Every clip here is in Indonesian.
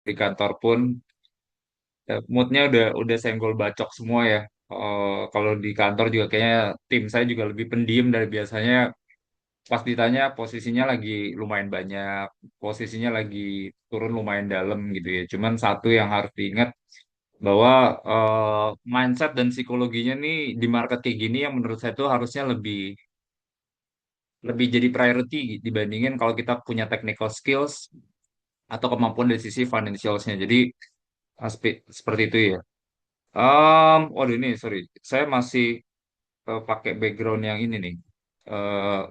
di kantor pun moodnya udah senggol bacok semua ya. Kalau di kantor juga kayaknya tim saya juga lebih pendiam dari biasanya. Pas ditanya posisinya lagi lumayan banyak, posisinya lagi turun lumayan dalam gitu ya. Cuman satu yang harus diingat bahwa mindset dan psikologinya nih di market kayak gini yang menurut saya itu harusnya lebih lebih jadi priority dibandingin kalau kita punya technical skills atau kemampuan dari sisi financialsnya. Jadi seperti itu ya. Waduh ini sorry, saya masih pakai background yang ini nih.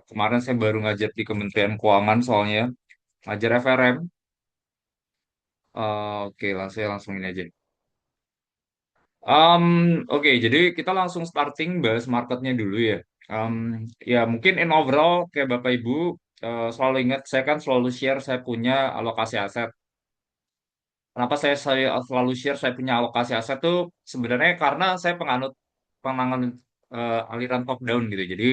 Kemarin saya baru ngajar di Kementerian Keuangan soalnya ngajar FRM. Oke, saya langsung ini aja. Um, oke, jadi kita langsung starting bahas marketnya dulu ya. Um, ya mungkin in overall kayak Bapak Ibu selalu ingat saya kan selalu share saya punya alokasi aset. Kenapa saya selalu share saya punya alokasi aset tuh sebenarnya karena saya penganut penanganan aliran top down gitu. Jadi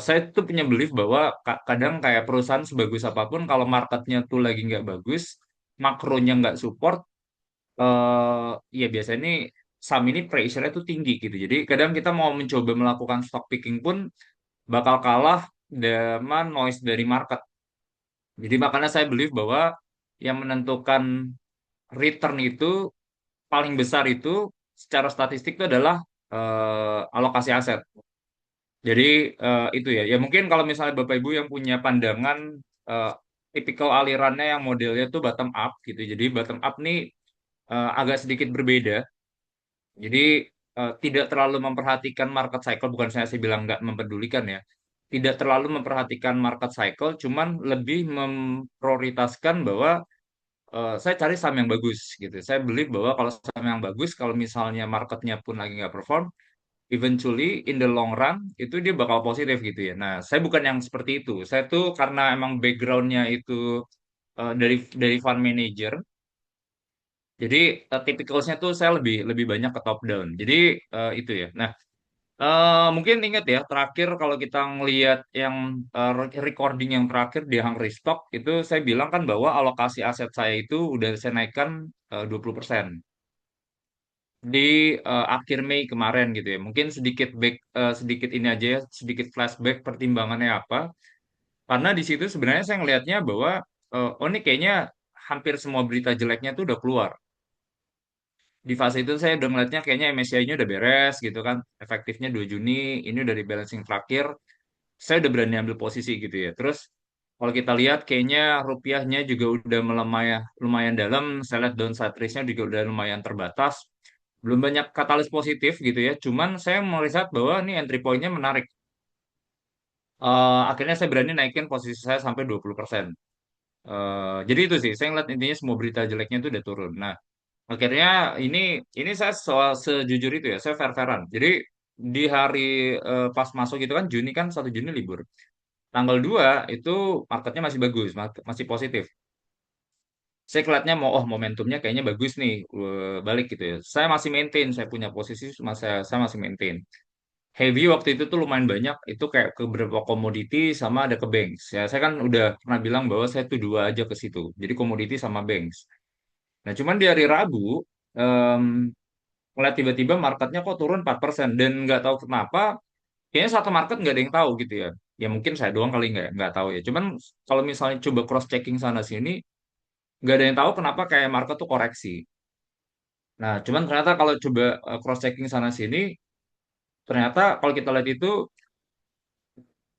saya tuh punya belief bahwa kadang kayak perusahaan sebagus apapun kalau marketnya tuh lagi nggak bagus, makronya nggak support, ya biasanya ini saham ini pressure-nya tuh tinggi gitu. Jadi kadang kita mau mencoba melakukan stock picking pun bakal kalah dengan noise dari market. Jadi makanya saya believe bahwa yang menentukan return itu paling besar itu secara statistik itu adalah alokasi aset. Jadi itu ya. Ya mungkin kalau misalnya Bapak Ibu yang punya pandangan eh, tipikal alirannya yang modelnya tuh bottom up gitu. Jadi bottom up nih agak sedikit berbeda. Jadi tidak terlalu memperhatikan market cycle, bukan saya bilang nggak mempedulikan ya. Tidak terlalu memperhatikan market cycle, cuman lebih memprioritaskan bahwa saya cari saham yang bagus gitu. Saya believe bahwa kalau saham yang bagus, kalau misalnya marketnya pun lagi nggak perform, eventually in the long run itu dia bakal positif gitu ya. Nah, saya bukan yang seperti itu. Saya tuh karena emang backgroundnya itu dari fund manager, jadi typicalsnya tuh saya lebih lebih banyak ke top down. Jadi itu ya. Nah, mungkin ingat ya, terakhir kalau kita ngelihat yang recording yang terakhir di Hungry Stock, itu saya bilang kan bahwa alokasi aset saya itu udah saya naikkan 20% di akhir Mei kemarin gitu ya. Mungkin sedikit ini aja ya, sedikit flashback pertimbangannya apa. Karena di situ sebenarnya saya ngelihatnya bahwa oh ini kayaknya hampir semua berita jeleknya tuh udah keluar. Di fase itu saya udah ngeliatnya kayaknya MSCI-nya udah beres gitu kan. Efektifnya 2 Juni, ini udah rebalancing terakhir. Saya udah berani ambil posisi gitu ya. Terus kalau kita lihat kayaknya rupiahnya juga udah melemah ya, lumayan dalam. Saya lihat downside risk-nya juga udah lumayan terbatas. Belum banyak katalis positif gitu ya. Cuman saya melihat bahwa ini entry point-nya menarik. Akhirnya saya berani naikin posisi saya sampai 20%. Jadi itu sih, saya ngeliat intinya semua berita jeleknya itu udah turun. Nah, akhirnya ini saya soal sejujur itu ya, saya fair-fairan. Jadi di hari pas masuk itu kan Juni kan 1 Juni libur. Tanggal 2 itu marketnya masih bagus, masih positif. Saya kelihatannya oh momentumnya kayaknya bagus nih, balik gitu ya. Saya masih maintain, saya punya posisi, saya masih maintain. Heavy waktu itu tuh lumayan banyak, itu kayak ke beberapa komoditi sama ada ke banks. Ya, saya kan udah pernah bilang bahwa saya tuh dua aja ke situ. Jadi komoditi sama banks. Nah, cuman di hari Rabu, em, ngeliat tiba-tiba marketnya kok turun 4% dan nggak tahu kenapa, kayaknya satu market nggak ada yang tahu gitu ya. Ya mungkin saya doang kali nggak tahu ya. Cuman kalau misalnya coba cross checking sana sini, nggak ada yang tahu kenapa kayak market tuh koreksi. Nah, cuman ternyata kalau coba cross checking sana sini, ternyata kalau kita lihat itu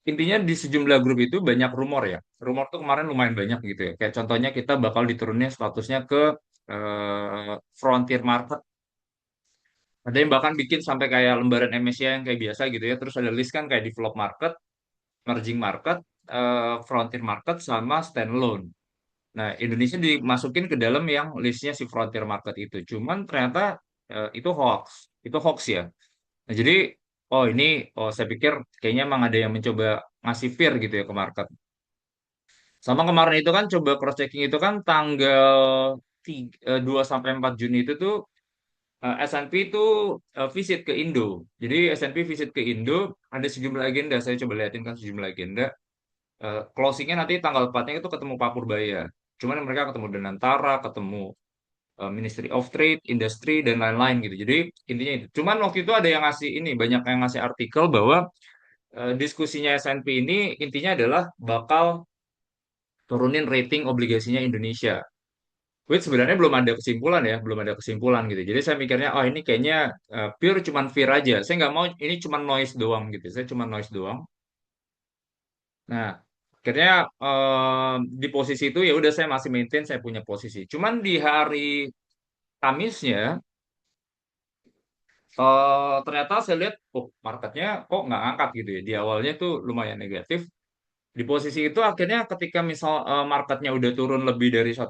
intinya di sejumlah grup itu banyak rumor ya. Rumor tuh kemarin lumayan banyak gitu ya. Kayak contohnya kita bakal diturunin statusnya ke frontier market. Ada yang bahkan bikin sampai kayak lembaran MSCI yang kayak biasa gitu ya. Terus ada list kan kayak develop market, emerging market, frontier market, sama standalone. Nah, Indonesia dimasukin ke dalam yang listnya si frontier market itu. Cuman ternyata itu hoax. Itu hoax ya. Nah, jadi, oh saya pikir kayaknya emang ada yang mencoba ngasih fear gitu ya ke market. Sama kemarin itu kan coba cross checking itu kan tanggal 2 sampai 4 Juni itu tuh S&P itu visit ke Indo. Jadi S&P visit ke Indo ada sejumlah agenda. Saya coba liatin kan sejumlah agenda. Closingnya nanti tanggal 4-nya itu ketemu Pak Purbaya. Cuman mereka ketemu dengan Tara, ketemu Ministry of Trade, Industry dan lain-lain gitu. Jadi intinya itu. Cuman waktu itu ada yang ngasih ini, banyak yang ngasih artikel bahwa diskusinya S&P ini intinya adalah bakal turunin rating obligasinya Indonesia. Which sebenarnya belum ada kesimpulan ya, belum ada kesimpulan gitu. Jadi saya mikirnya, oh ini kayaknya pure cuman fear aja. Saya nggak mau ini cuman noise doang gitu. Saya cuma noise doang. Nah, akhirnya di posisi itu ya udah saya masih maintain saya punya posisi. Cuman di hari Kamisnya ternyata saya lihat, oh marketnya kok nggak angkat gitu ya. Di awalnya tuh lumayan negatif. Di posisi itu akhirnya ketika misal marketnya udah turun lebih dari 1%,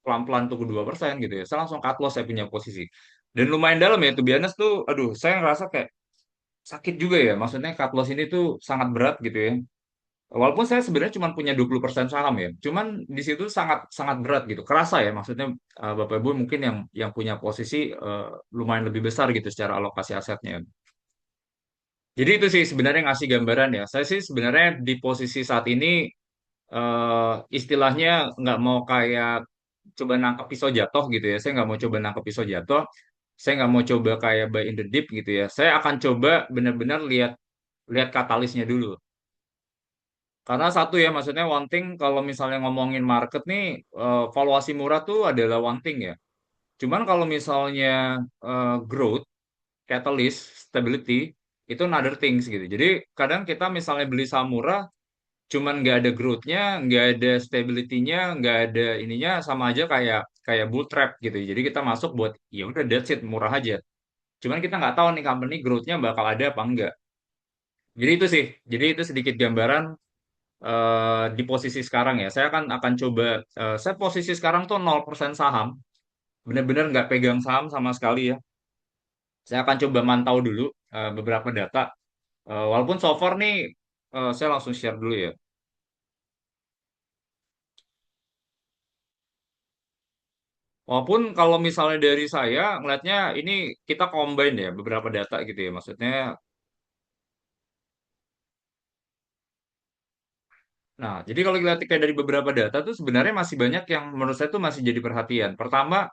pelan-pelan tuh ke 2% gitu ya. Saya langsung cut loss saya punya posisi. Dan lumayan dalam ya, tuh biasanya tuh, aduh, saya ngerasa kayak sakit juga ya. Maksudnya cut loss ini tuh sangat berat gitu ya. Walaupun saya sebenarnya cuma punya 20% saham ya. Cuman di situ sangat sangat berat gitu. Kerasa ya, maksudnya Bapak Ibu mungkin yang punya posisi lumayan lebih besar gitu secara alokasi asetnya. Jadi itu sih sebenarnya ngasih gambaran ya. Saya sih sebenarnya di posisi saat ini istilahnya nggak mau kayak coba nangkep pisau jatuh gitu ya. Saya nggak mau coba nangkep pisau jatuh. Saya nggak mau coba kayak buy in the deep gitu ya. Saya akan coba benar-benar lihat lihat katalisnya dulu. Karena satu ya, maksudnya one thing kalau misalnya ngomongin market nih, valuasi murah tuh adalah one thing ya. Cuman kalau misalnya growth, catalyst, stability, itu another things gitu. Jadi kadang kita misalnya beli saham murah, cuman nggak ada growth-nya, nggak ada stability-nya, nggak ada ininya, sama aja kayak kayak bull trap gitu. Jadi kita masuk buat ya udah that's it murah aja. Cuman kita nggak tahu nih company growth-nya bakal ada apa enggak. Jadi itu sih. Jadi itu sedikit gambaran di posisi sekarang ya. Saya akan coba. Saya posisi sekarang tuh 0% saham. Benar-benar nggak pegang saham sama sekali ya. Saya akan coba mantau dulu beberapa data. Walaupun so far nih saya langsung share dulu ya. Walaupun kalau misalnya dari saya ngelihatnya ini kita combine ya beberapa data gitu ya. Maksudnya, nah jadi kalau kita lihat kayak dari beberapa data tuh sebenarnya masih banyak yang menurut saya tuh masih jadi perhatian. Pertama,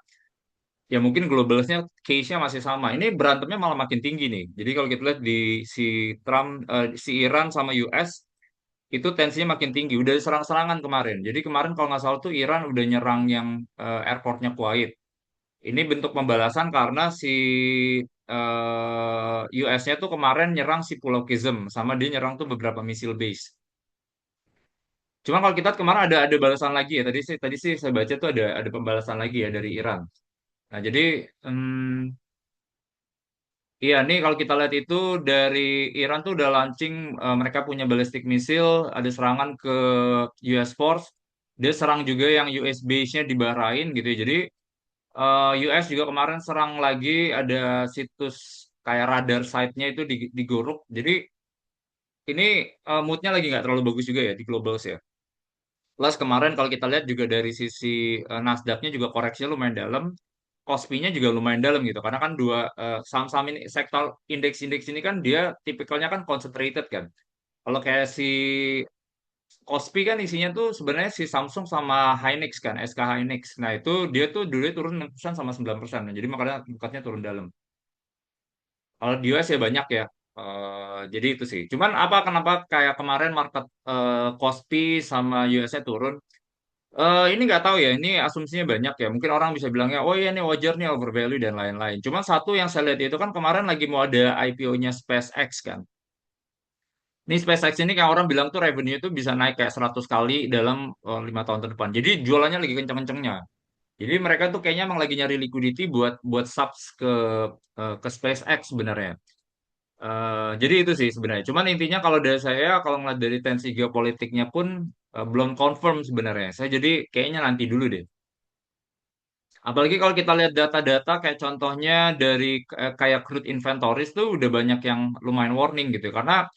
ya mungkin globalnya case-nya masih sama. Ini berantemnya malah makin tinggi nih. Jadi kalau kita lihat di si Trump, si Iran sama US itu tensinya makin tinggi. Udah serang-serangan kemarin. Jadi kemarin kalau nggak salah tuh Iran udah nyerang yang airportnya Kuwait. Ini bentuk pembalasan karena si US-nya tuh kemarin nyerang si Pulau Qism sama dia nyerang tuh beberapa missile base. Cuma kalau kita lihat kemarin ada balasan lagi ya. Tadi sih saya baca tuh ada pembalasan lagi ya dari Iran. Nah, jadi iya, nih kalau kita lihat itu dari Iran tuh udah launching, mereka punya ballistic missile, ada serangan ke US Force, dia serang juga yang US base-nya di Bahrain gitu ya. Jadi US juga kemarin serang lagi ada situs kayak radar site-nya itu digorok. Jadi ini mood-nya lagi nggak terlalu bagus juga ya di global ya. Plus kemarin kalau kita lihat juga dari sisi Nasdaq-nya juga koreksinya lumayan dalam, Kospi-nya juga lumayan dalam gitu. Karena kan dua saham-saham ini sektor indeks-indeks ini kan dia tipikalnya kan concentrated kan. Kalau kayak si Kospi kan isinya tuh sebenarnya si Samsung sama Hynix kan, SK Hynix. Nah, itu dia tuh dulu turun 6% sama 9%. Nah, jadi makanya marketnya turun dalam. Kalau di US ya banyak ya. Jadi itu sih. Cuman kenapa kayak kemarin market Kospi sama US-nya turun? Ini nggak tahu ya, ini asumsinya banyak ya. Mungkin orang bisa bilangnya, oh iya ini wajar nih overvalue dan lain-lain. Cuma satu yang saya lihat itu kan kemarin lagi mau ada IPO-nya SpaceX kan. Ini SpaceX ini kayak orang bilang tuh revenue itu bisa naik kayak 100 kali dalam 5 tahun ke depan. Jadi jualannya lagi kenceng-kencengnya. Jadi mereka tuh kayaknya emang lagi nyari liquidity buat buat subs ke SpaceX sebenarnya. Jadi itu sih sebenarnya. Cuman intinya kalau dari saya, kalau ngeliat dari tensi geopolitiknya pun belum confirm sebenarnya. Saya jadi kayaknya nanti dulu deh. Apalagi kalau kita lihat data-data kayak contohnya dari kayak crude inventories tuh udah banyak yang lumayan warning gitu. Karena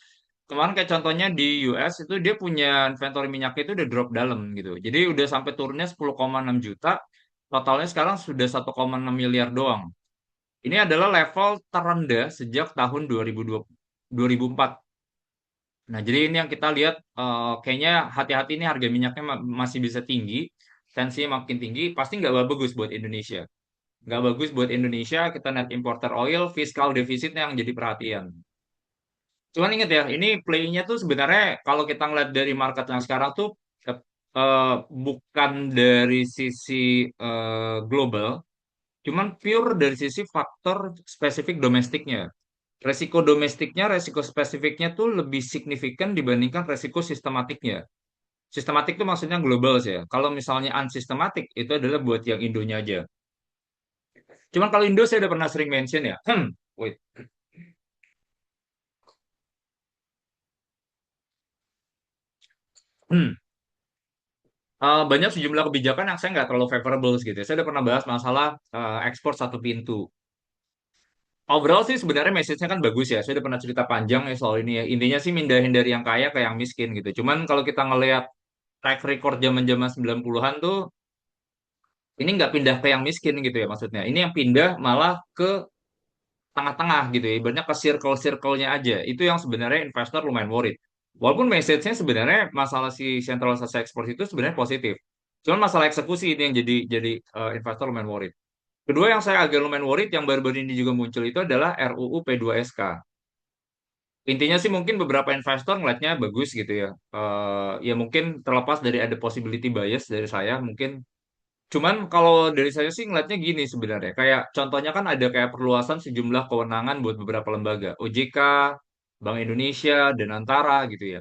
kemarin kayak contohnya di US itu dia punya inventory minyaknya itu udah drop dalam gitu. Jadi udah sampai turunnya 10,6 juta, totalnya sekarang sudah 1,6 miliar doang. Ini adalah level terendah sejak tahun 2020, 2004. Nah, jadi ini yang kita lihat kayaknya hati-hati ini harga minyaknya masih bisa tinggi. tensinya makin tinggi, pasti nggak bagus buat Indonesia. Nggak bagus buat Indonesia, kita net importer oil, fiskal defisitnya yang jadi perhatian. Cuman ingat ya, ini play-nya tuh sebenarnya kalau kita ngeliat dari market yang sekarang tuh eh, bukan dari sisi global, cuman pure dari sisi faktor spesifik domestiknya. Resiko domestiknya, resiko spesifiknya tuh lebih signifikan dibandingkan resiko sistematiknya. Sistematik itu maksudnya global sih ya. Kalau misalnya unsystematic itu adalah buat yang Indonya aja. Cuman kalau Indo saya udah pernah sering mention ya. Wait. Hmm. Banyak sejumlah kebijakan yang saya nggak terlalu favorable gitu ya. Saya udah pernah bahas masalah ekspor satu pintu. Overall sih sebenarnya message-nya kan bagus ya. Saya udah pernah cerita panjang ya soal ini ya. Intinya sih mindahin dari yang kaya ke yang miskin gitu. Cuman kalau kita ngelihat track record zaman-zaman 90-an tuh, ini nggak pindah ke yang miskin gitu ya maksudnya. Ini yang pindah malah ke tengah-tengah gitu ya. Ibaratnya ke circle-circle-nya aja. Itu yang sebenarnya investor lumayan worried. Walaupun message-nya sebenarnya masalah si sentralisasi ekspor itu sebenarnya positif. Cuman masalah eksekusi ini yang jadi investor lumayan worried. Kedua yang saya agak lumayan worried yang baru-baru ini juga muncul itu adalah RUU P2SK. Intinya sih mungkin beberapa investor ngeliatnya bagus gitu ya. Ya mungkin terlepas dari ada possibility bias dari saya mungkin. Cuman kalau dari saya sih ngeliatnya gini sebenarnya. Kayak contohnya kan ada kayak perluasan sejumlah kewenangan buat beberapa lembaga. OJK, Bank Indonesia, dan Antara gitu ya.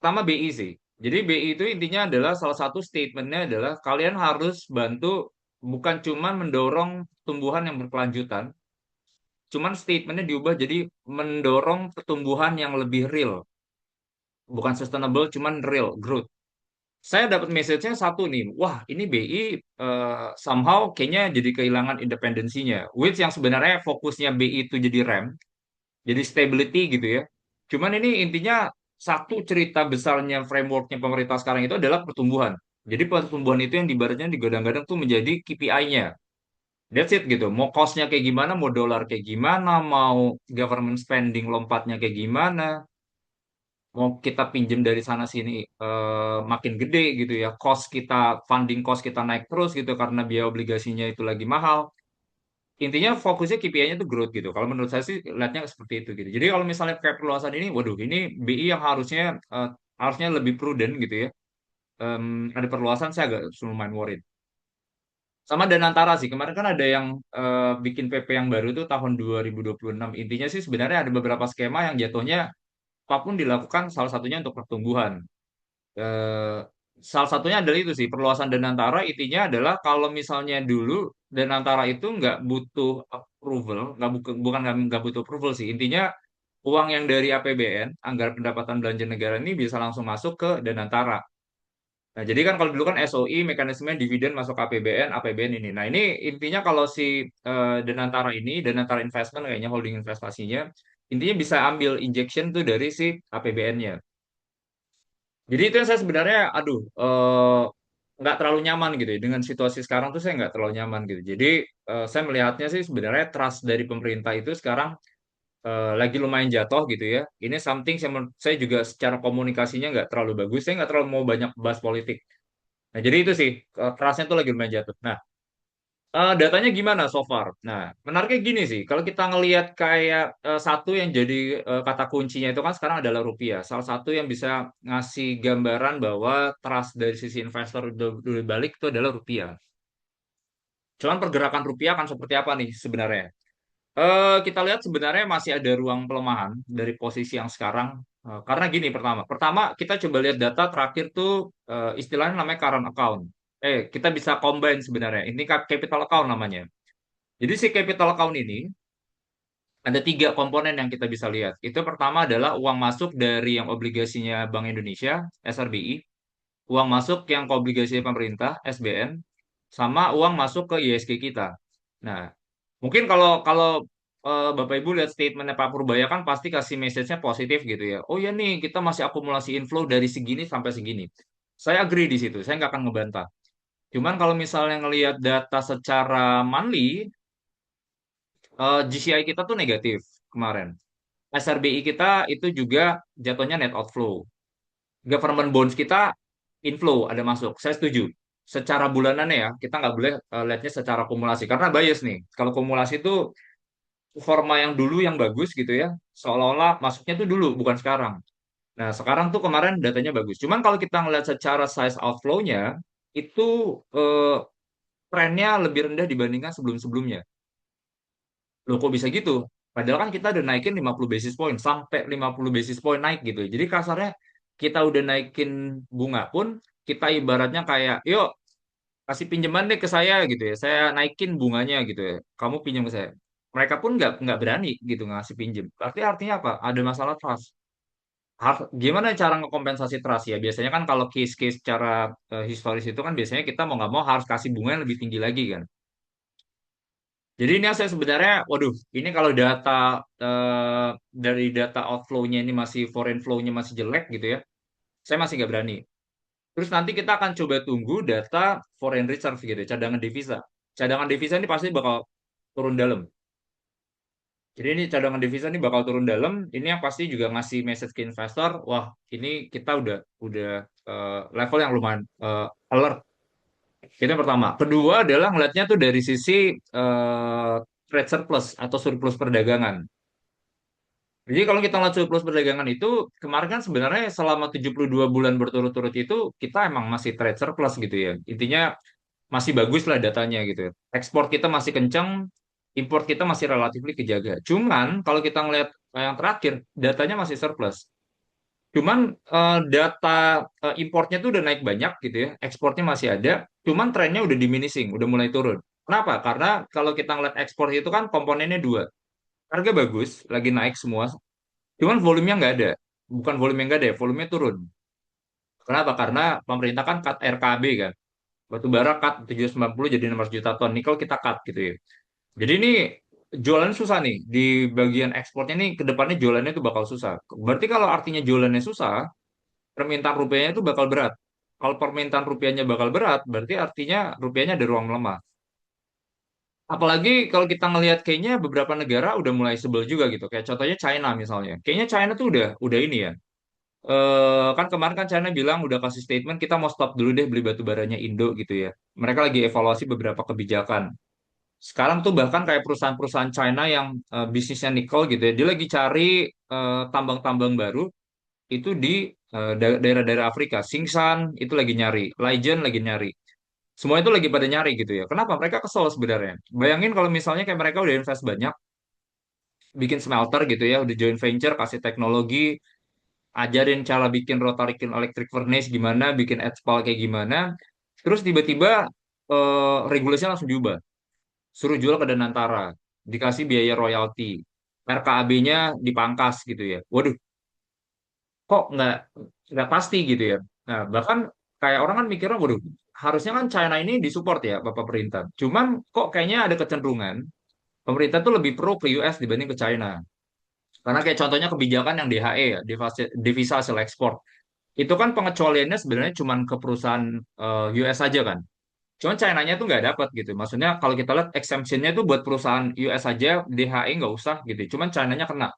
Pertama BI sih. Jadi BI itu intinya adalah salah satu statementnya adalah kalian harus bantu bukan cuma mendorong tumbuhan yang berkelanjutan, cuman statementnya diubah jadi mendorong pertumbuhan yang lebih real, bukan sustainable, cuman real growth. Saya dapat message-nya satu nih, wah ini BI somehow kayaknya jadi kehilangan independensinya, which yang sebenarnya fokusnya BI itu jadi rem, jadi stability gitu ya. Cuman ini intinya satu cerita besarnya frameworknya pemerintah sekarang itu adalah pertumbuhan. Jadi pertumbuhan itu yang dibaratnya digadang-gadang tuh menjadi KPI-nya. That's it gitu. Mau cost-nya kayak gimana, mau dolar kayak gimana, mau government spending lompatnya kayak gimana, mau kita pinjem dari sana sini makin gede gitu ya. Cost kita, funding cost kita naik terus gitu karena biaya obligasinya itu lagi mahal. Intinya fokusnya KPI-nya itu growth gitu. Kalau menurut saya sih lihatnya seperti itu gitu. Jadi kalau misalnya kayak perluasan ini, waduh ini BI yang harusnya lebih prudent gitu ya. Ada perluasan saya agak lumayan worried. Sama Danantara sih. Kemarin kan ada yang bikin PP yang baru itu tahun 2026. Intinya sih sebenarnya ada beberapa skema yang jatuhnya apapun dilakukan salah satunya untuk pertumbuhan. Eh, Salah satunya adalah itu sih perluasan Danantara intinya adalah kalau misalnya dulu Danantara itu nggak butuh approval, bukan nggak butuh approval sih. Intinya uang yang dari APBN, Anggaran Pendapatan Belanja Negara ini bisa langsung masuk ke Danantara. Nah, jadi kan kalau dulu kan SOI mekanisme dividen masuk APBN, APBN ini. Nah, ini intinya kalau si Danantara ini, Danantara Investment kayaknya holding investasinya, intinya bisa ambil injection tuh dari si APBN-nya. Jadi itu yang saya sebenarnya, aduh, nggak terlalu nyaman gitu ya. Dengan situasi sekarang tuh saya nggak terlalu nyaman gitu. Jadi saya melihatnya sih sebenarnya trust dari pemerintah itu sekarang lagi lumayan jatuh gitu ya. Ini something yang menurut saya juga secara komunikasinya nggak terlalu bagus. Saya nggak terlalu mau banyak bahas politik. Nah, jadi itu sih, trustnya tuh lagi lumayan jatuh. Nah, datanya gimana so far? Nah, menariknya gini sih, kalau kita ngelihat kayak satu yang jadi kata kuncinya itu kan sekarang adalah rupiah. Salah satu yang bisa ngasih gambaran bahwa trust dari sisi investor dulu balik itu adalah rupiah. Cuman pergerakan rupiah akan seperti apa nih sebenarnya? Kita lihat sebenarnya masih ada ruang pelemahan dari posisi yang sekarang. Karena gini, pertama kita coba lihat data terakhir tuh istilahnya namanya current account. Kita bisa combine sebenarnya. Ini capital account namanya. Jadi si capital account ini ada tiga komponen yang kita bisa lihat. Itu pertama adalah uang masuk dari yang obligasinya Bank Indonesia, SRBI, uang masuk yang ke obligasi pemerintah, SBN, sama uang masuk ke ISG kita. Nah, mungkin kalau kalau Bapak Ibu lihat statementnya Pak Purbaya kan pasti kasih message-nya positif gitu ya. Oh ya nih, kita masih akumulasi inflow dari segini sampai segini. Saya agree di situ, saya nggak akan ngebantah. Cuman kalau misalnya ngelihat data secara monthly, GCI kita tuh negatif kemarin. SRBI kita itu juga jatuhnya net outflow. Government bonds kita inflow ada masuk. Saya setuju. secara bulanannya ya, kita nggak boleh lihatnya secara kumulasi karena bias nih. Kalau kumulasi itu forma yang dulu yang bagus gitu ya, seolah-olah masuknya tuh dulu bukan sekarang. Nah, sekarang tuh kemarin datanya bagus. Cuman kalau kita ngeliat secara size outflow-nya itu eh, trennya lebih rendah dibandingkan sebelum-sebelumnya. Loh kok bisa gitu? Padahal kan kita udah naikin 50 basis point sampai 50 basis point naik gitu. Jadi kasarnya kita udah naikin bunga pun kita ibaratnya kayak, yuk kasih pinjaman deh ke saya gitu ya. Saya naikin bunganya gitu ya. Kamu pinjam ke saya. Mereka pun nggak berani gitu ngasih pinjam. Berarti artinya apa? Ada masalah trust. Gimana cara ngekompensasi trust ya? Biasanya kan kalau case-case secara historis itu kan biasanya kita mau nggak mau harus kasih bunga yang lebih tinggi lagi kan. Jadi ini saya sebenarnya, waduh, ini kalau data dari data outflow-nya ini masih foreign flow-nya masih jelek gitu ya, saya masih nggak berani. Terus nanti kita akan coba tunggu data foreign reserve gitu, ya, cadangan devisa. Cadangan devisa ini pasti bakal turun dalam. Jadi ini cadangan devisa ini bakal turun dalam. Ini yang pasti juga ngasih message ke investor, wah ini kita udah level yang lumayan alert. Itu yang pertama. Kedua adalah ngelihatnya tuh dari sisi trade surplus atau surplus perdagangan. Jadi kalau kita lihat surplus perdagangan itu kemarin kan sebenarnya selama 72 bulan berturut-turut itu kita emang masih trade surplus gitu ya. Intinya masih bagus lah datanya gitu ya. Ekspor kita masih kencang, impor kita masih relatif kejaga. Cuman kalau kita ngelihat yang terakhir datanya masih surplus. Cuman data importnya tuh udah naik banyak gitu ya. Ekspornya masih ada, cuman trennya udah diminishing, udah mulai turun. Kenapa? Karena kalau kita ngeliat ekspor itu kan komponennya dua. Harga bagus, lagi naik semua, cuman volumenya nggak ada. Bukan volume yang nggak ada, ya, volumenya turun. Kenapa? Karena pemerintah kan cut RKB kan. Batu bara cut 790 jadi 600 juta ton. Nikel kita cut gitu ya. Jadi ini jualannya susah nih. Di bagian ekspornya nih ke depannya jualannya itu bakal susah. Berarti kalau artinya jualannya susah, permintaan rupiahnya itu bakal berat. Kalau permintaan rupiahnya bakal berat, berarti artinya rupiahnya ada ruang melemah. Apalagi kalau kita ngelihat kayaknya beberapa negara udah mulai sebel juga gitu. Kayak contohnya China misalnya. Kayaknya China tuh udah ini ya, kan kemarin kan China bilang udah kasih statement kita mau stop dulu deh beli batu baranya Indo gitu ya. Mereka lagi evaluasi beberapa kebijakan. Sekarang tuh bahkan kayak perusahaan-perusahaan China yang bisnisnya nikel gitu ya, dia lagi cari tambang-tambang baru itu di daerah-daerah Afrika. Singsan itu lagi nyari, Lijen lagi nyari. Semua itu lagi pada nyari gitu ya. Kenapa? Mereka kesel sebenarnya. Bayangin kalau misalnya kayak mereka udah invest banyak, bikin smelter gitu ya, udah joint venture, kasih teknologi, ajarin cara bikin rotary kiln electric furnace gimana, bikin etspal kayak gimana. Terus tiba-tiba regulasinya langsung diubah. Suruh jual ke Danantara, dikasih biaya royalti, RKAB-nya dipangkas gitu ya. Waduh, kok nggak pasti gitu ya. Nah, bahkan kayak orang kan mikirnya, waduh, harusnya kan China ini disupport ya Bapak Perintah. Cuman kok kayaknya ada kecenderungan pemerintah tuh lebih pro ke US dibanding ke China. Karena kayak contohnya kebijakan yang DHE ya, devisa hasil ekspor. Itu kan pengecualiannya sebenarnya cuman ke perusahaan US aja kan. Cuman China-nya tuh nggak dapat gitu. Maksudnya kalau kita lihat exemption-nya tuh buat perusahaan US aja, DHE nggak usah gitu. Cuman China-nya kena.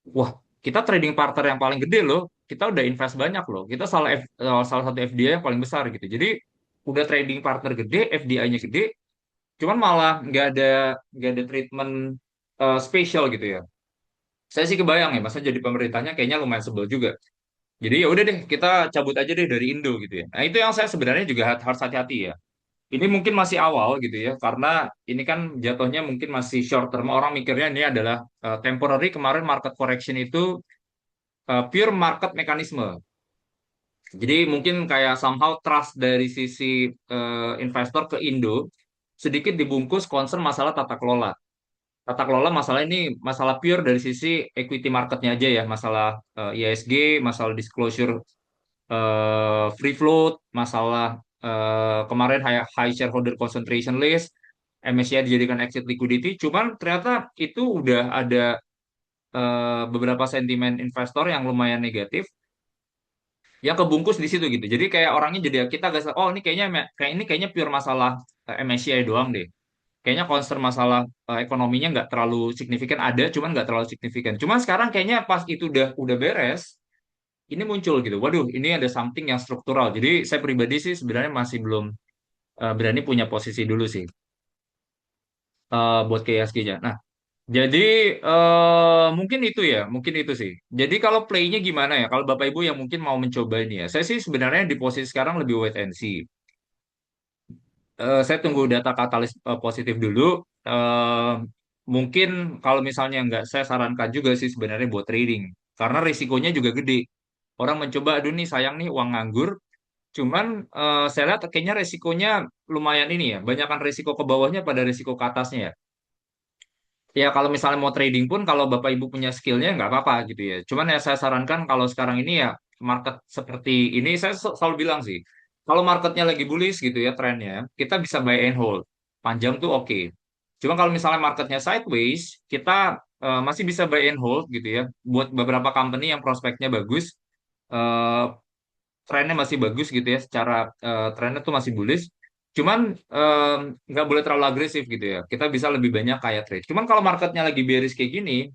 Wah, kita trading partner yang paling gede loh. Kita udah invest banyak loh. Kita salah satu FDI yang paling besar gitu. Jadi udah trading partner gede, FDI-nya gede, cuman malah nggak ada treatment spesial gitu ya. Saya sih kebayang ya, masa jadi pemerintahnya kayaknya lumayan sebel juga. Jadi ya udah deh, kita cabut aja deh dari Indo gitu ya. Nah itu yang saya sebenarnya juga harus hati-hati ya. Ini mungkin masih awal gitu ya, karena ini kan jatuhnya mungkin masih short term. Orang mikirnya ini adalah temporary. Kemarin market correction itu pure market mekanisme. Jadi mungkin kayak somehow trust dari sisi investor ke Indo sedikit dibungkus concern masalah tata kelola. Tata kelola masalah ini masalah pure dari sisi equity marketnya aja ya, masalah ISG, masalah disclosure free float, masalah kemarin high shareholder concentration list, MSCI dijadikan exit liquidity. Cuman ternyata itu udah ada beberapa sentimen investor yang lumayan negatif yang kebungkus di situ gitu. Jadi kayak orangnya jadi kita gak oh ini kayaknya pure masalah MSCI doang deh. Kayaknya concern masalah ekonominya nggak terlalu signifikan ada, cuman nggak terlalu signifikan. Cuman sekarang kayaknya pas itu udah beres, ini muncul gitu. Waduh, ini ada something yang struktural. Jadi saya pribadi sih sebenarnya masih belum. berani punya posisi dulu sih buat ke ISG-nya. Nah, jadi mungkin itu ya, mungkin itu sih. Jadi kalau play-nya gimana ya? Kalau Bapak Ibu yang mungkin mau mencoba ini ya, saya sih sebenarnya di posisi sekarang lebih wait and see. Saya tunggu data katalis positif dulu. Eh, Mungkin kalau misalnya nggak, saya sarankan juga sih sebenarnya buat trading. Karena risikonya juga gede. Orang mencoba, aduh nih sayang nih uang nganggur. Cuman saya lihat kayaknya risikonya lumayan ini ya. Banyakan risiko ke bawahnya pada risiko ke atasnya ya. Ya kalau misalnya mau trading pun kalau Bapak Ibu punya skillnya nggak apa-apa gitu ya. Cuman ya saya sarankan kalau sekarang ini ya market seperti ini saya selalu bilang sih. Kalau marketnya lagi bullish gitu ya trennya, kita bisa buy and hold. Panjang tuh oke. Cuma kalau misalnya marketnya sideways, kita masih bisa buy and hold gitu ya. Buat beberapa company yang prospeknya bagus, eh, trennya masih bagus gitu ya, secara trennya tuh masih bullish. Cuman nggak boleh terlalu agresif gitu ya. Kita bisa lebih banyak kayak trade. Cuman kalau marketnya lagi bearish kayak gini,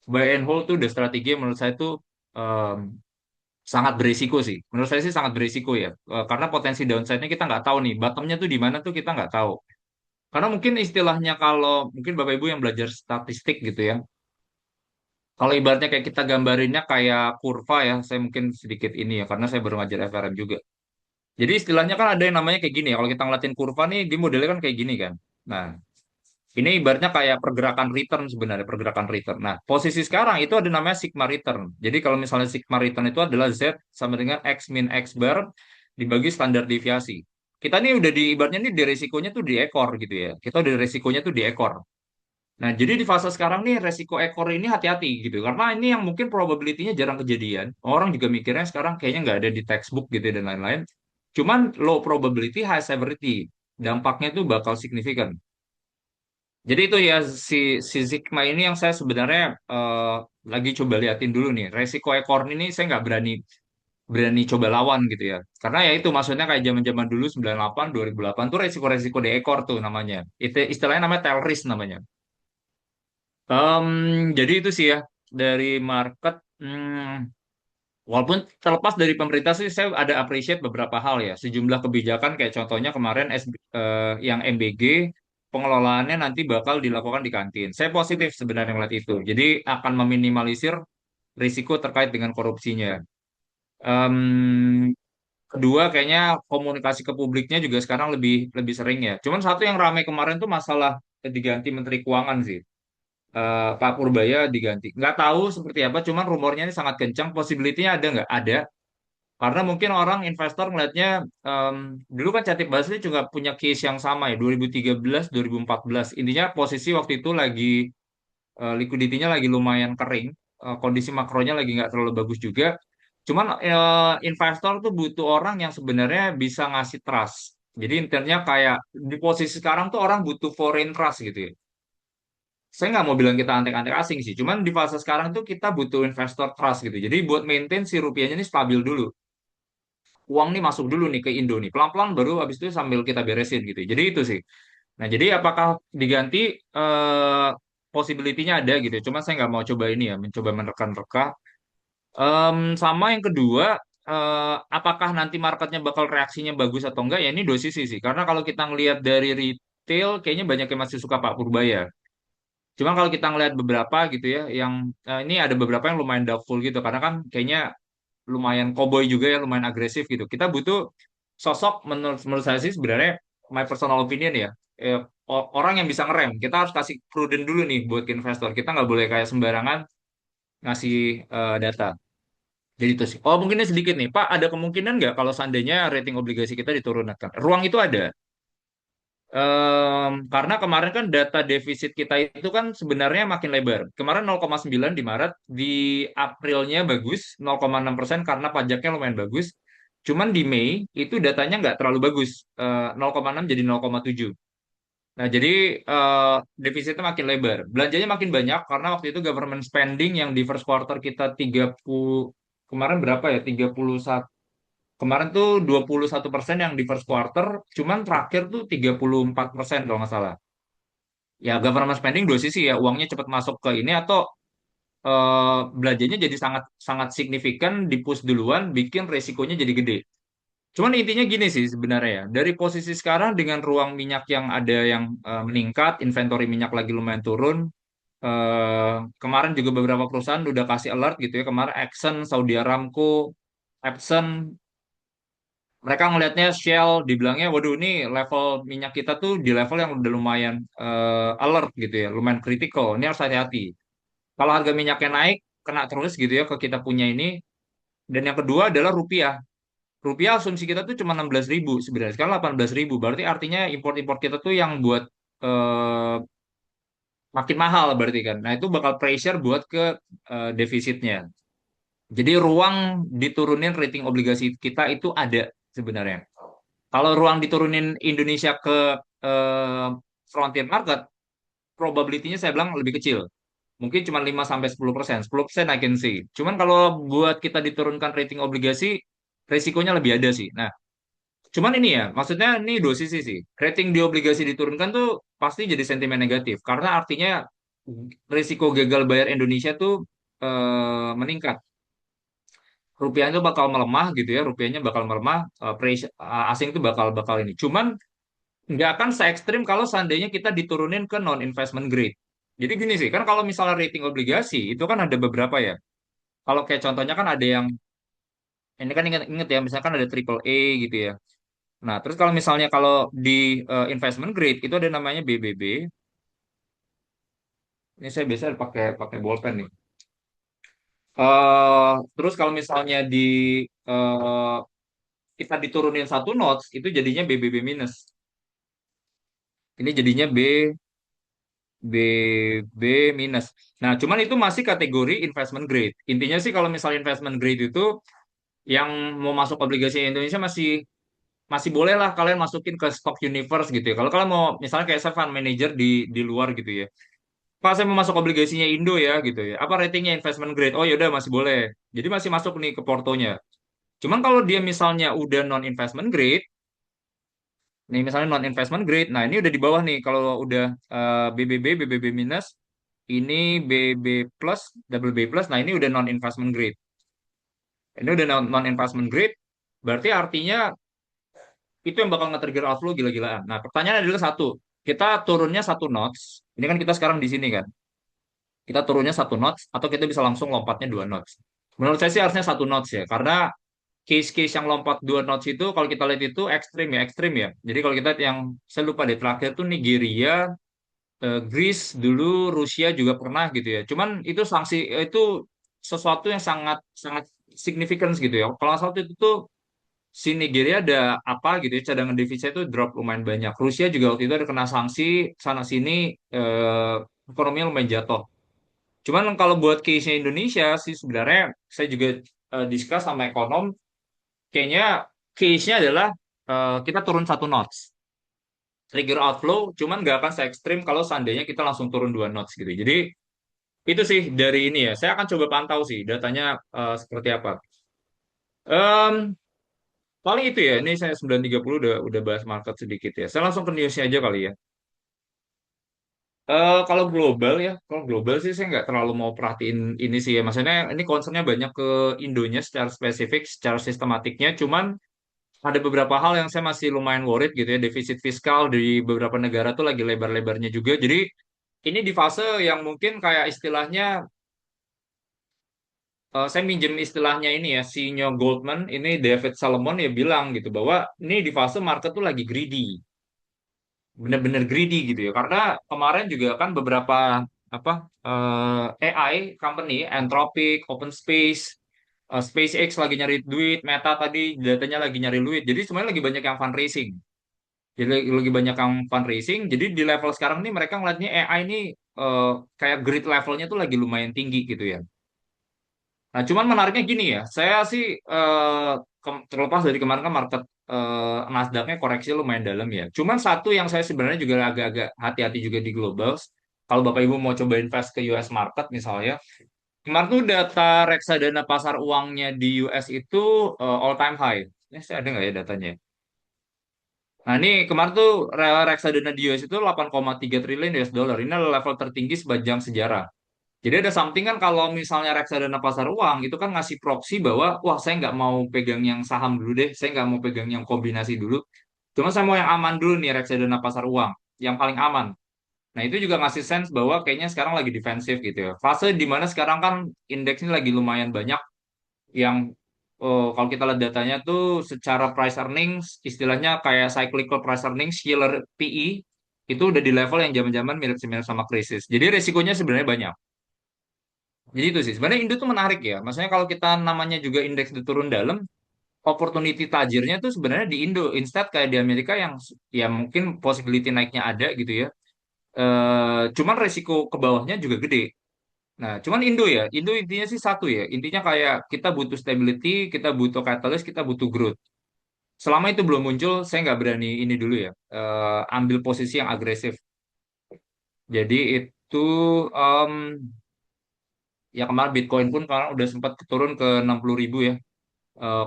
buy and hold tuh udah strategi yang menurut saya tuh em, sangat berisiko sih. Menurut saya sih sangat berisiko ya. Karena potensi downside-nya kita nggak tahu nih. Bottomnya tuh di mana tuh kita nggak tahu. Karena mungkin istilahnya kalau mungkin Bapak Ibu yang belajar statistik gitu ya. Kalau ibaratnya kayak kita gambarinnya kayak kurva ya, saya mungkin sedikit ini ya, karena saya baru ngajar FRM juga. Jadi istilahnya kan ada yang namanya kayak gini ya. Kalau kita ngeliatin kurva nih, di modelnya kan kayak gini kan. Nah, ini ibaratnya kayak pergerakan return sebenarnya, pergerakan return. Nah, posisi sekarang itu ada namanya sigma return. Jadi kalau misalnya sigma return itu adalah Z sama dengan X min X bar dibagi standar deviasi. Kita nih udah di ibaratnya nih di resikonya tuh di ekor gitu ya. Kita udah resikonya tuh di ekor. Nah, jadi di fase sekarang nih resiko ekor ini hati-hati gitu. Karena ini yang mungkin probability-nya jarang kejadian. Orang juga mikirnya sekarang kayaknya nggak ada di textbook gitu dan lain-lain. Cuman low probability, high severity. Dampaknya tuh bakal signifikan. Jadi itu ya si Sigma ini yang saya sebenarnya lagi coba liatin dulu nih. Resiko ekor ini saya nggak berani berani coba lawan gitu ya. Karena ya itu maksudnya kayak zaman-zaman dulu 98 2008 tuh resiko-resiko di ekor tuh namanya. Itu istilahnya namanya tail risk namanya. Em, jadi itu sih ya dari market. Walaupun terlepas dari pemerintah sih, saya ada appreciate beberapa hal ya. Sejumlah kebijakan kayak contohnya kemarin yang MBG pengelolaannya nanti bakal dilakukan di kantin. Saya positif sebenarnya ngeliat itu. Jadi akan meminimalisir risiko terkait dengan korupsinya. Em, Kedua, kayaknya komunikasi ke publiknya juga sekarang lebih lebih sering ya. Cuman satu yang ramai kemarin tuh masalah diganti Menteri Keuangan sih. Pak Purbaya diganti. Nggak tahu seperti apa, cuman rumornya ini sangat kencang. Possibility-nya ada nggak? Ada. Karena mungkin orang investor ngelihatnya dulu kan Chatib Basri juga punya case yang sama ya 2013 2014. Intinya posisi waktu itu lagi liquidity-nya lagi lumayan kering, kondisi makronya lagi nggak terlalu bagus juga. Cuman investor tuh butuh orang yang sebenarnya bisa ngasih trust. Jadi intinya kayak di posisi sekarang tuh orang butuh foreign trust gitu ya. Saya nggak mau bilang kita antek-antek asing sih, cuman di fase sekarang tuh kita butuh investor trust gitu. Jadi buat maintain si rupiahnya ini stabil dulu, uang nih masuk dulu nih ke Indo nih. Pelan-pelan baru habis itu sambil kita beresin gitu. Jadi itu sih. Nah, jadi apakah diganti possibility-nya ada gitu. Cuma saya nggak mau coba ini ya, mencoba menerka-nerka. Sama yang kedua, apakah nanti marketnya bakal reaksinya bagus atau enggak? Ya ini dua sisi sih. Karena kalau kita ngelihat dari retail, kayaknya banyak yang masih suka Pak Purbaya. Cuma kalau kita ngelihat beberapa gitu ya, yang ini ada beberapa yang lumayan doubtful gitu. Karena kan kayaknya lumayan cowboy juga ya, lumayan agresif gitu. Kita butuh sosok menurut saya sih sebenarnya my personal opinion ya, orang yang bisa ngerem. Kita harus kasih prudent dulu nih buat ke investor. Kita nggak boleh kayak sembarangan ngasih data. Jadi itu sih. Oh mungkin ini sedikit nih, Pak. Ada kemungkinan nggak kalau seandainya rating obligasi kita diturunkan? Ruang itu ada. Karena kemarin kan data defisit kita itu kan sebenarnya makin lebar. Kemarin 0,9 di Maret, di Aprilnya bagus, 0,6% karena pajaknya lumayan bagus. Cuman di Mei itu datanya nggak terlalu bagus, 0,6 jadi 0,7. Nah, jadi defisitnya makin lebar. Belanjanya makin banyak karena waktu itu government spending yang di first quarter kita 30, kemarin berapa ya? 31. Kemarin tuh 21% yang di first quarter, cuman terakhir tuh 34% kalau nggak salah. Ya, government spending dua sisi ya, uangnya cepat masuk ke ini atau belanjanya jadi sangat sangat signifikan di push duluan, bikin resikonya jadi gede. Cuman intinya gini sih sebenarnya ya. Dari posisi sekarang dengan ruang minyak yang ada yang meningkat, inventory minyak lagi lumayan turun. Kemarin juga beberapa perusahaan udah kasih alert gitu ya. Kemarin Exxon, Saudi Aramco, Epson, mereka ngelihatnya Shell, dibilangnya, waduh ini level minyak kita tuh di level yang udah lumayan alert gitu ya, lumayan kritikal. Ini harus hati-hati. Kalau harga minyaknya naik, kena terus gitu ya ke kita punya ini. Dan yang kedua adalah rupiah. Rupiah asumsi kita tuh cuma 16.000 sebenarnya. Sekarang 18.000. Berarti artinya import-import kita tuh yang buat eh, makin mahal berarti kan. Nah itu bakal pressure buat ke defisitnya. Jadi ruang diturunin rating obligasi kita itu ada sebenarnya. Kalau ruang diturunin Indonesia ke eh, frontier market, probability-nya saya bilang lebih kecil. Mungkin cuma 5 sampai 10%. 10% I can see. Cuman kalau buat kita diturunkan rating obligasi, resikonya lebih ada sih. Nah, cuman ini ya, maksudnya ini dua sisi sih. Rating di obligasi diturunkan tuh pasti jadi sentimen negatif. Karena artinya risiko gagal bayar Indonesia tuh meningkat. Rupiah itu bakal melemah gitu ya, rupiahnya bakal melemah, asing itu bakal bakal ini. Cuman nggak akan se ekstrim kalau seandainya kita diturunin ke non investment grade. Jadi gini sih, kan kalau misalnya rating obligasi itu kan ada beberapa ya. Kalau kayak contohnya kan ada yang ini kan inget ya, misalkan ada triple A gitu ya. Nah, terus kalau misalnya kalau di investment grade itu ada namanya BBB. Ini saya biasa pakai pakai bolpen nih. Terus kalau misalnya di eh, kita diturunin satu notch itu jadinya BBB minus. Ini jadinya B B minus. Nah, cuman itu masih kategori investment grade. Intinya sih kalau misalnya investment grade itu yang mau masuk obligasi Indonesia masih masih boleh lah kalian masukin ke stock universe gitu ya. Kalau kalian mau misalnya kayak saya fund manager di luar gitu ya. Pak saya mau masuk obligasinya Indo ya gitu ya. Apa ratingnya investment grade? Oh yaudah masih boleh. Jadi masih masuk nih ke portonya. Cuman kalau dia misalnya udah non investment grade, nih misalnya non investment grade, nah ini udah di bawah nih kalau udah BBB, BBB minus, ini BB plus, double B plus, nah ini udah non investment grade. Ini udah non investment grade, berarti artinya itu yang bakal nge-trigger outflow gila-gilaan. Nah, pertanyaan adalah satu, kita turunnya satu notch, ini kan kita sekarang di sini kan, kita turunnya satu notch atau kita bisa langsung lompatnya dua notch. Menurut saya sih harusnya satu notch ya, karena case-case yang lompat dua notch itu kalau kita lihat itu ekstrim ya. Jadi kalau kita yang saya lupa deh terakhir tuh Nigeria, Greece dulu, Rusia juga pernah gitu ya. Cuman itu sanksi itu sesuatu yang sangat sangat signifikan gitu ya. Kalau nggak salah itu tuh si Nigeria ada apa gitu ya, cadangan devisa itu drop lumayan banyak. Rusia juga waktu itu ada kena sanksi sana sini, eh, ekonominya lumayan jatuh. Cuman kalau buat case-nya Indonesia sih sebenarnya saya juga discuss sama ekonom, kayaknya case-nya adalah kita turun satu notch. Trigger outflow, cuman nggak akan se ekstrim kalau seandainya kita langsung turun dua notch gitu. Jadi itu sih dari ini ya. Saya akan coba pantau sih datanya seperti apa. Em, Paling itu ya. Ini saya 9.30 udah bahas market sedikit ya. Saya langsung ke newsnya aja kali ya. Kalau global ya, kalau global sih saya nggak terlalu mau perhatiin ini sih ya. Maksudnya ini concernnya banyak ke Indonya secara spesifik, secara sistematiknya. Cuman ada beberapa hal yang saya masih lumayan worried gitu ya. Defisit fiskal di beberapa negara tuh lagi lebar-lebarnya juga. Jadi ini di fase yang mungkin kayak istilahnya, saya minjem istilahnya ini ya, CEO Goldman, ini David Salomon ya bilang gitu bahwa ini di fase market tuh lagi greedy, bener-bener greedy gitu ya. Karena kemarin juga kan beberapa apa AI company, Anthropic, OpenSpace, SpaceX lagi nyari duit, Meta tadi datanya lagi nyari duit. Jadi semuanya lagi banyak yang fundraising. Jadi lagi banyak yang fundraising. Jadi di level sekarang nih mereka ngeliatnya AI ini kayak grid levelnya tuh lagi lumayan tinggi gitu ya. Nah, cuman menariknya gini ya, saya sih terlepas dari kemarin kan market Nasdaq-nya koreksi lumayan dalam ya. Cuman satu yang saya sebenarnya juga agak-agak hati-hati juga di global. Kalau Bapak Ibu mau coba invest ke US market misalnya, kemarin tuh data reksadana pasar uangnya di US itu all time high. Ini saya ada nggak ya datanya? Nah, ini kemarin tuh reksadana di US itu 8,3 triliun US dollar. Ini adalah level tertinggi sepanjang sejarah. Jadi ada something kan kalau misalnya reksadana pasar uang itu kan ngasih proksi bahwa wah saya nggak mau pegang yang saham dulu deh, saya nggak mau pegang yang kombinasi dulu. Cuma saya mau yang aman dulu nih reksadana pasar uang, yang paling aman. Nah itu juga ngasih sense bahwa kayaknya sekarang lagi defensif gitu ya. Fase di mana sekarang kan indeks ini lagi lumayan banyak yang kalau kita lihat datanya tuh secara price earnings istilahnya kayak cyclical price earnings, Shiller PE itu udah di level yang zaman-zaman mirip-mirip sama krisis. Jadi resikonya sebenarnya banyak. Jadi itu sih. Sebenarnya Indo tuh menarik ya. Maksudnya kalau kita namanya juga indeks di turun dalam, opportunity tajirnya tuh sebenarnya di Indo. Instead kayak di Amerika yang ya mungkin possibility naiknya ada gitu ya. Cuman resiko ke bawahnya juga gede. Nah, cuman Indo ya. Indo intinya sih satu ya. Intinya kayak kita butuh stability, kita butuh catalyst, kita butuh growth. Selama itu belum muncul, saya nggak berani ini dulu ya. Ambil posisi yang agresif. Jadi itu em, ya kemarin Bitcoin pun karena udah sempat turun ke 60.000 ya.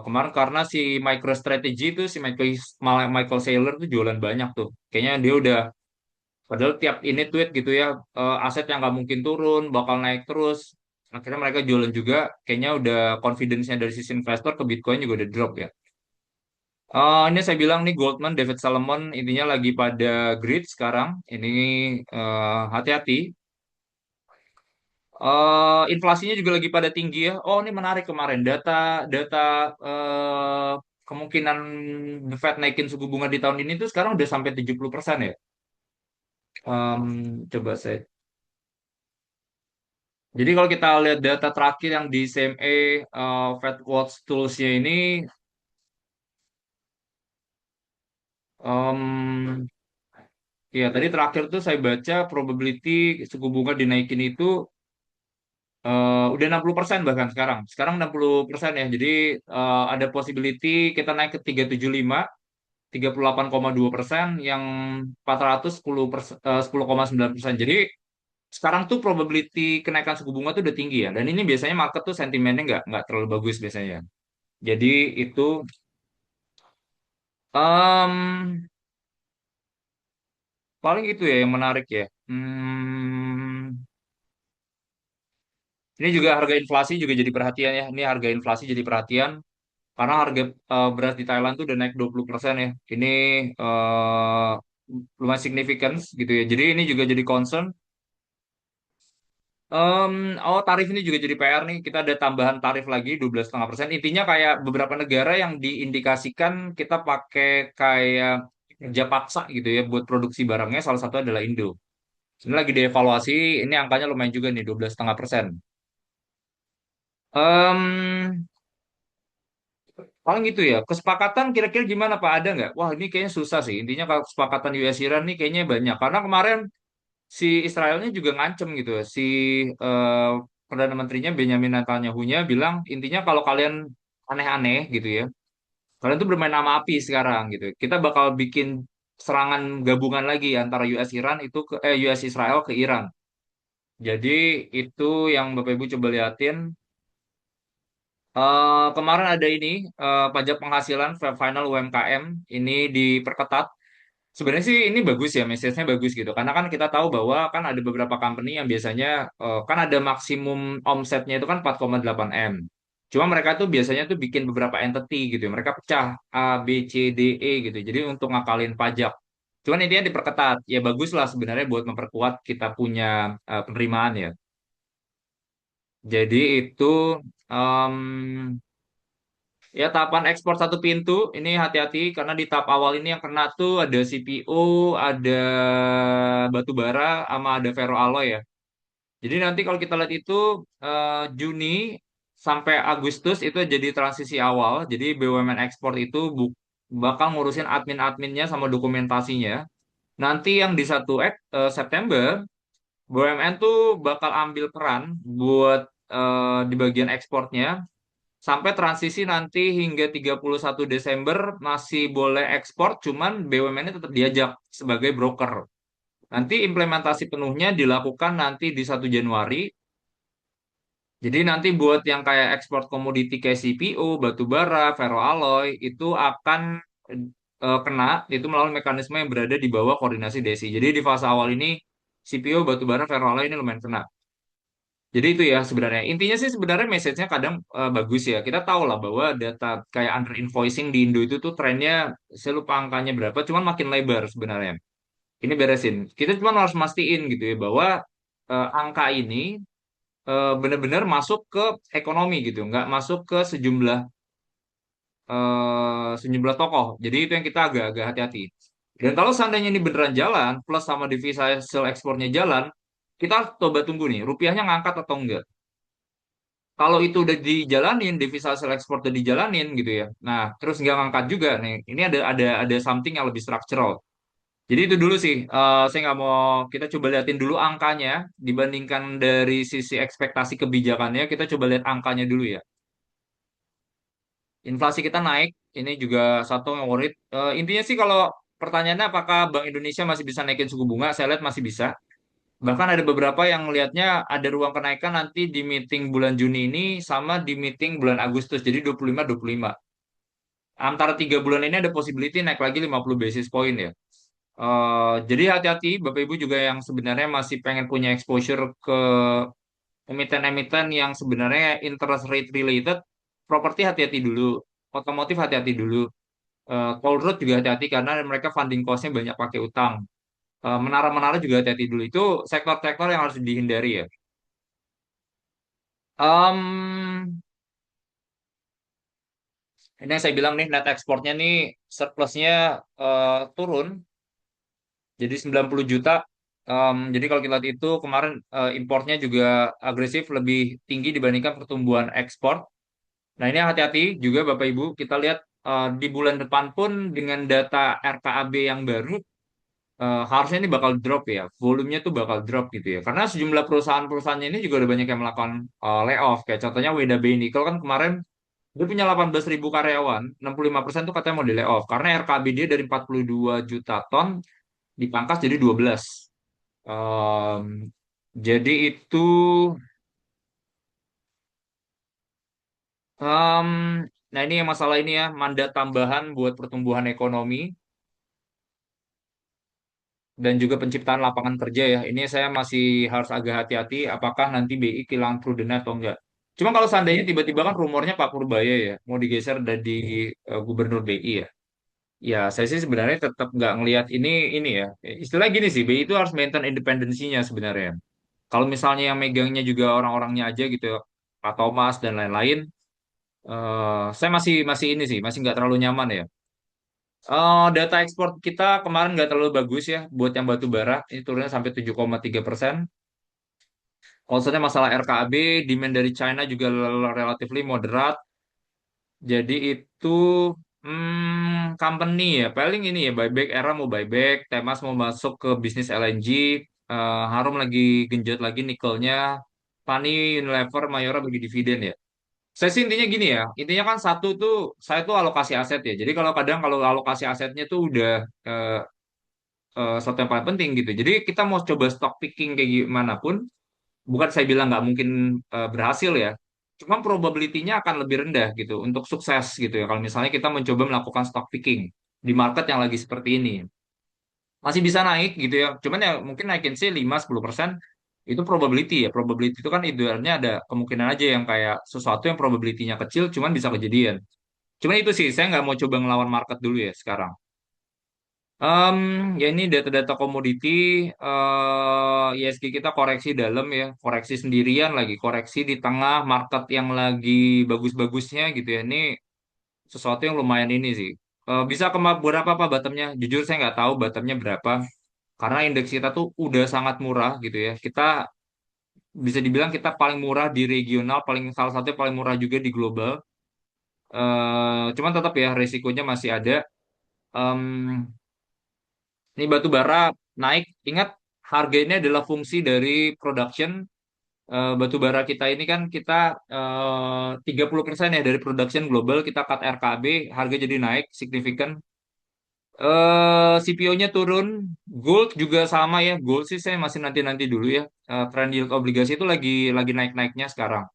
Kemarin karena si MicroStrategy itu si Michael Saylor tuh jualan banyak tuh. Kayaknya dia udah padahal tiap ini tweet gitu ya aset yang nggak mungkin turun bakal naik terus. Akhirnya mereka jualan juga. Kayaknya udah confidence-nya dari sisi investor ke Bitcoin juga udah drop ya. Ini saya bilang nih Goldman, David Solomon intinya lagi pada grid sekarang. Ini hati-hati. Inflasinya juga lagi pada tinggi ya. Oh, ini menarik kemarin data data eh, kemungkinan The Fed naikin suku bunga di tahun ini tuh sekarang udah sampai 70% ya. Coba saya. Jadi kalau kita lihat data terakhir yang di CME Fed Watch Tools-nya ini, em, ya tadi terakhir tuh saya baca probability suku bunga dinaikin itu udah 60% bahkan sekarang. Sekarang 60% ya. Jadi ada possibility kita naik ke 375, 38,2%, yang 400 10,9%. Jadi sekarang tuh probability kenaikan suku bunga tuh udah tinggi ya. Dan ini biasanya market tuh sentimennya nggak terlalu bagus biasanya. Jadi itu em, paling itu ya yang menarik ya. Ini juga harga inflasi juga jadi perhatian ya. Ini harga inflasi jadi perhatian karena harga beras di Thailand tuh udah naik 20% ya. Ini eh, lumayan signifikan gitu ya. Jadi ini juga jadi concern. Tarif ini juga jadi PR nih. Kita ada tambahan tarif lagi 12,5%. Intinya kayak beberapa negara yang diindikasikan kita pakai kayak kerja paksa gitu ya buat produksi barangnya. Salah satu adalah Indo. Ini lagi dievaluasi. Ini angkanya lumayan juga nih 12,5%. Em, Paling gitu ya. Kesepakatan kira-kira gimana Pak? Ada nggak? Wah ini kayaknya susah sih. Intinya kalau kesepakatan US Iran nih kayaknya banyak. Karena kemarin si Israelnya juga ngancem gitu ya. Si eh, Perdana Menterinya Benjamin Netanyahu-nya bilang intinya kalau kalian aneh-aneh gitu ya, kalian tuh bermain nama api sekarang gitu. Kita bakal bikin serangan gabungan lagi antara US Iran itu ke US Israel ke Iran. Jadi itu yang Bapak Ibu coba liatin. Kemarin ada ini pajak penghasilan final UMKM ini diperketat. Sebenarnya sih ini bagus ya, message-nya bagus gitu. Karena kan kita tahu bahwa kan ada beberapa company yang biasanya kan ada maksimum omsetnya itu kan 4,8 M. Cuma mereka tuh biasanya tuh bikin beberapa entity gitu. Ya. Mereka pecah A, B, C, D, E gitu. Jadi untuk ngakalin pajak. Cuman intinya diperketat. Ya bagus lah sebenarnya buat memperkuat kita punya penerimaan ya. Jadi itu em, ya tahapan ekspor satu pintu ini hati-hati karena di tahap awal ini yang kena tuh ada CPO, ada batu bara, sama ada ferroalloy ya. Jadi nanti kalau kita lihat itu Juni sampai Agustus itu jadi transisi awal. Jadi BUMN ekspor itu bakal ngurusin admin-adminnya sama dokumentasinya. Nanti yang di September BUMN tuh bakal ambil peran buat di bagian ekspornya sampai transisi nanti hingga 31 Desember masih boleh ekspor, cuman BUMN-nya tetap diajak sebagai broker. Nanti implementasi penuhnya dilakukan nanti di 1 Januari. Jadi nanti buat yang kayak ekspor komoditi kayak CPO, batu bara, ferroalloy itu akan kena itu melalui mekanisme yang berada di bawah koordinasi DESI. Jadi di fase awal ini CPO, batu bara, ferroalloy ini lumayan kena. Jadi itu ya sebenarnya. Intinya sih sebenarnya message-nya kadang bagus ya. Kita tahu lah bahwa data kayak under invoicing di Indo itu tuh trennya, saya lupa angkanya berapa, cuman makin lebar sebenarnya. Ini beresin. Kita cuma harus mastiin gitu ya bahwa angka ini benar-benar masuk ke ekonomi gitu, nggak masuk ke sejumlah tokoh. Jadi itu yang kita agak-agak hati-hati. Dan kalau seandainya ini beneran jalan, plus sama devisa hasil ekspornya jalan, kita harus coba tunggu nih, rupiahnya ngangkat atau enggak. Kalau itu udah dijalanin, devisa hasil ekspor udah dijalanin gitu ya. Nah, terus nggak ngangkat juga nih. Ini ada something yang lebih structural. Jadi itu dulu sih. Saya nggak mau, kita coba liatin dulu angkanya dibandingkan dari sisi ekspektasi kebijakannya. Kita coba lihat angkanya dulu ya. Inflasi kita naik, ini juga satu yang worried. Intinya sih kalau pertanyaannya apakah Bank Indonesia masih bisa naikin suku bunga, saya lihat masih bisa. Bahkan ada beberapa yang melihatnya ada ruang kenaikan nanti di meeting bulan Juni ini sama di meeting bulan Agustus. Jadi 25-25. Antara 3 bulan ini ada possibility naik lagi 50 basis point ya. Jadi hati-hati Bapak Ibu juga yang sebenarnya masih pengen punya exposure ke emiten-emiten yang sebenarnya interest rate related, properti hati-hati dulu, otomotif hati-hati dulu. Toll road juga hati-hati karena mereka funding cost-nya banyak pakai utang. Menara-menara juga hati-hati dulu. Itu sektor-sektor yang harus dihindari ya. Em, ini yang saya bilang nih, net ekspornya nih surplusnya turun jadi 90 juta. Jadi kalau kita lihat itu kemarin importnya juga agresif lebih tinggi dibandingkan pertumbuhan ekspor. Nah ini hati-hati juga Bapak Ibu. Kita lihat di bulan depan pun dengan data RKAB yang baru harusnya ini bakal drop ya. Volumenya tuh bakal drop gitu ya. Karena sejumlah perusahaan-perusahaannya ini juga ada banyak yang melakukan layoff. Kayak contohnya WDB Nickel kan kemarin dia punya 18.000 karyawan, 65% tuh katanya mau di layoff. Karena RKAB dia dari 42 juta ton dipangkas jadi 12. Em, jadi itu em, nah ini yang masalah ini ya, mandat tambahan buat pertumbuhan ekonomi dan juga penciptaan lapangan kerja ya. Ini saya masih harus agak hati-hati apakah nanti BI kehilangan prudent atau enggak. Cuma kalau seandainya tiba-tiba kan rumornya Pak Purbaya ya mau digeser dari gubernur BI ya. Ya, saya sih sebenarnya tetap nggak ngelihat ini ya. Istilah gini sih, BI itu harus maintain independensinya sebenarnya. Kalau misalnya yang megangnya juga orang-orangnya aja gitu ya, Pak Thomas dan lain-lain, saya masih masih ini sih, masih nggak terlalu nyaman ya. Data ekspor kita kemarin nggak terlalu bagus ya buat yang batu bara, ini turunnya sampai 7,3%. Concernnya masalah RKAB, demand dari China juga relatively moderat. Jadi itu company ya, paling ini ya buyback, Era mau buyback, Temas mau masuk ke bisnis LNG, Harum lagi genjot lagi nikelnya, Pani, Unilever, Mayora bagi dividen ya. Saya sih intinya gini ya, intinya kan satu tuh, saya tuh alokasi aset ya. Jadi kalau kadang kalau alokasi asetnya tuh udah eh, sesuatu yang paling penting gitu. Jadi kita mau coba stock picking kayak gimana pun, bukan saya bilang nggak mungkin berhasil ya. Cuma probability-nya akan lebih rendah gitu untuk sukses gitu ya. Kalau misalnya kita mencoba melakukan stock picking di market yang lagi seperti ini. Masih bisa naik gitu ya. Cuman ya mungkin naikin sih 5-10% itu probability ya. Probability itu kan idealnya ada kemungkinan aja yang kayak sesuatu yang probability-nya kecil cuman bisa kejadian. Cuman itu sih, saya nggak mau coba ngelawan market dulu ya sekarang. Ya ini data-data komoditi, ISG kita koreksi dalam ya, koreksi sendirian lagi, koreksi di tengah market yang lagi bagus-bagusnya gitu ya. Ini sesuatu yang lumayan ini sih. Bisa ke berapa apa bottomnya? Jujur saya nggak tahu bottomnya berapa, karena indeks kita tuh udah sangat murah gitu ya. Kita bisa dibilang kita paling murah di regional, paling salah satu yang paling murah juga di global. Cuman tetap ya resikonya masih ada. Em, ini batu bara naik. Ingat harga ini adalah fungsi dari production. Batu bara kita ini kan kita 30% ya dari production global kita cut RKB, harga jadi naik signifikan. CPO-nya turun, gold juga sama ya. Gold sih saya masih nanti-nanti dulu ya. Trend yield obligasi itu lagi naik-naiknya sekarang.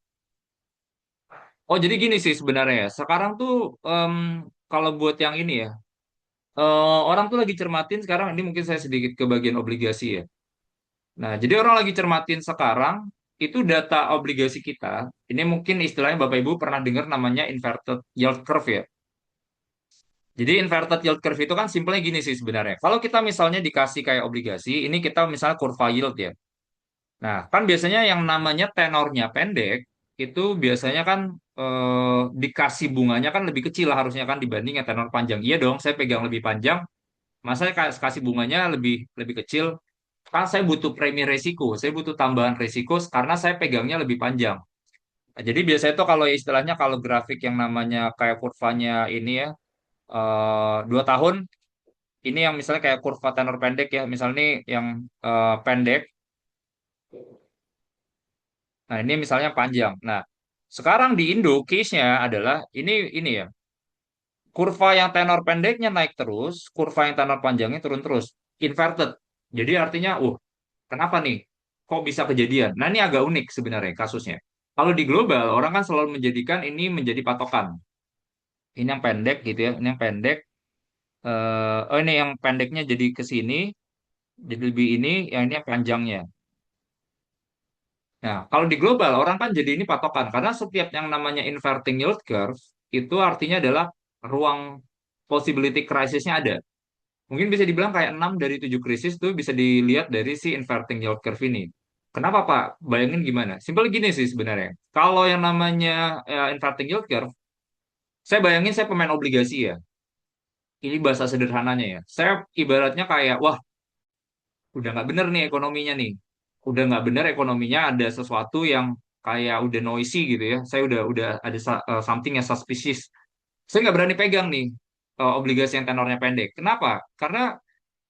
Oh, jadi gini sih sebenarnya ya. Sekarang tuh kalau buat yang ini ya, orang tuh lagi cermatin sekarang, ini mungkin saya sedikit ke bagian obligasi ya. Nah, jadi orang lagi cermatin sekarang, itu data obligasi kita. Ini mungkin istilahnya Bapak Ibu pernah dengar namanya inverted yield curve ya. Jadi inverted yield curve itu kan simpelnya gini sih sebenarnya. Kalau kita misalnya dikasih kayak obligasi, ini kita misalnya kurva yield ya. Nah, kan biasanya yang namanya tenornya pendek, itu biasanya kan dikasih bunganya kan lebih kecil harusnya kan dibanding yang tenor panjang. Iya dong, saya pegang lebih panjang, masa saya kasih bunganya lebih lebih kecil? Kan saya butuh premi resiko, saya butuh tambahan resiko karena saya pegangnya lebih panjang. Nah, jadi biasanya itu kalau istilahnya kalau grafik yang namanya kayak kurvanya ini ya, 2 tahun, ini yang misalnya kayak kurva tenor pendek ya, misalnya ini yang pendek, nah ini misalnya panjang. Nah, sekarang di Indo case-nya adalah ini ya, kurva yang tenor pendeknya naik terus, kurva yang tenor panjangnya turun terus, inverted. Jadi artinya, kenapa nih? Kok bisa kejadian? Nah, ini agak unik sebenarnya kasusnya. Kalau di global, orang kan selalu menjadikan ini menjadi patokan. Ini yang pendek gitu ya, ini yang pendek. Oh ini yang pendeknya jadi ke sini, jadi lebih ini, yang ini yang panjangnya. Nah, kalau di global, orang kan jadi ini patokan. Karena setiap yang namanya inverting yield curve, itu artinya adalah ruang possibility crisisnya ada. Mungkin bisa dibilang kayak 6 dari 7 krisis tuh bisa dilihat dari si inverting yield curve ini. Kenapa, Pak? Bayangin gimana? Simpel gini sih sebenarnya. Kalau yang namanya inverting yield curve, saya bayangin saya pemain obligasi ya. Ini bahasa sederhananya ya. Saya ibaratnya kayak, wah, udah nggak bener nih ekonominya nih. Udah nggak bener ekonominya, ada sesuatu yang kayak udah noisy gitu ya. Saya udah ada something yang suspicious. Saya nggak berani pegang nih obligasi yang tenornya pendek. Kenapa? Karena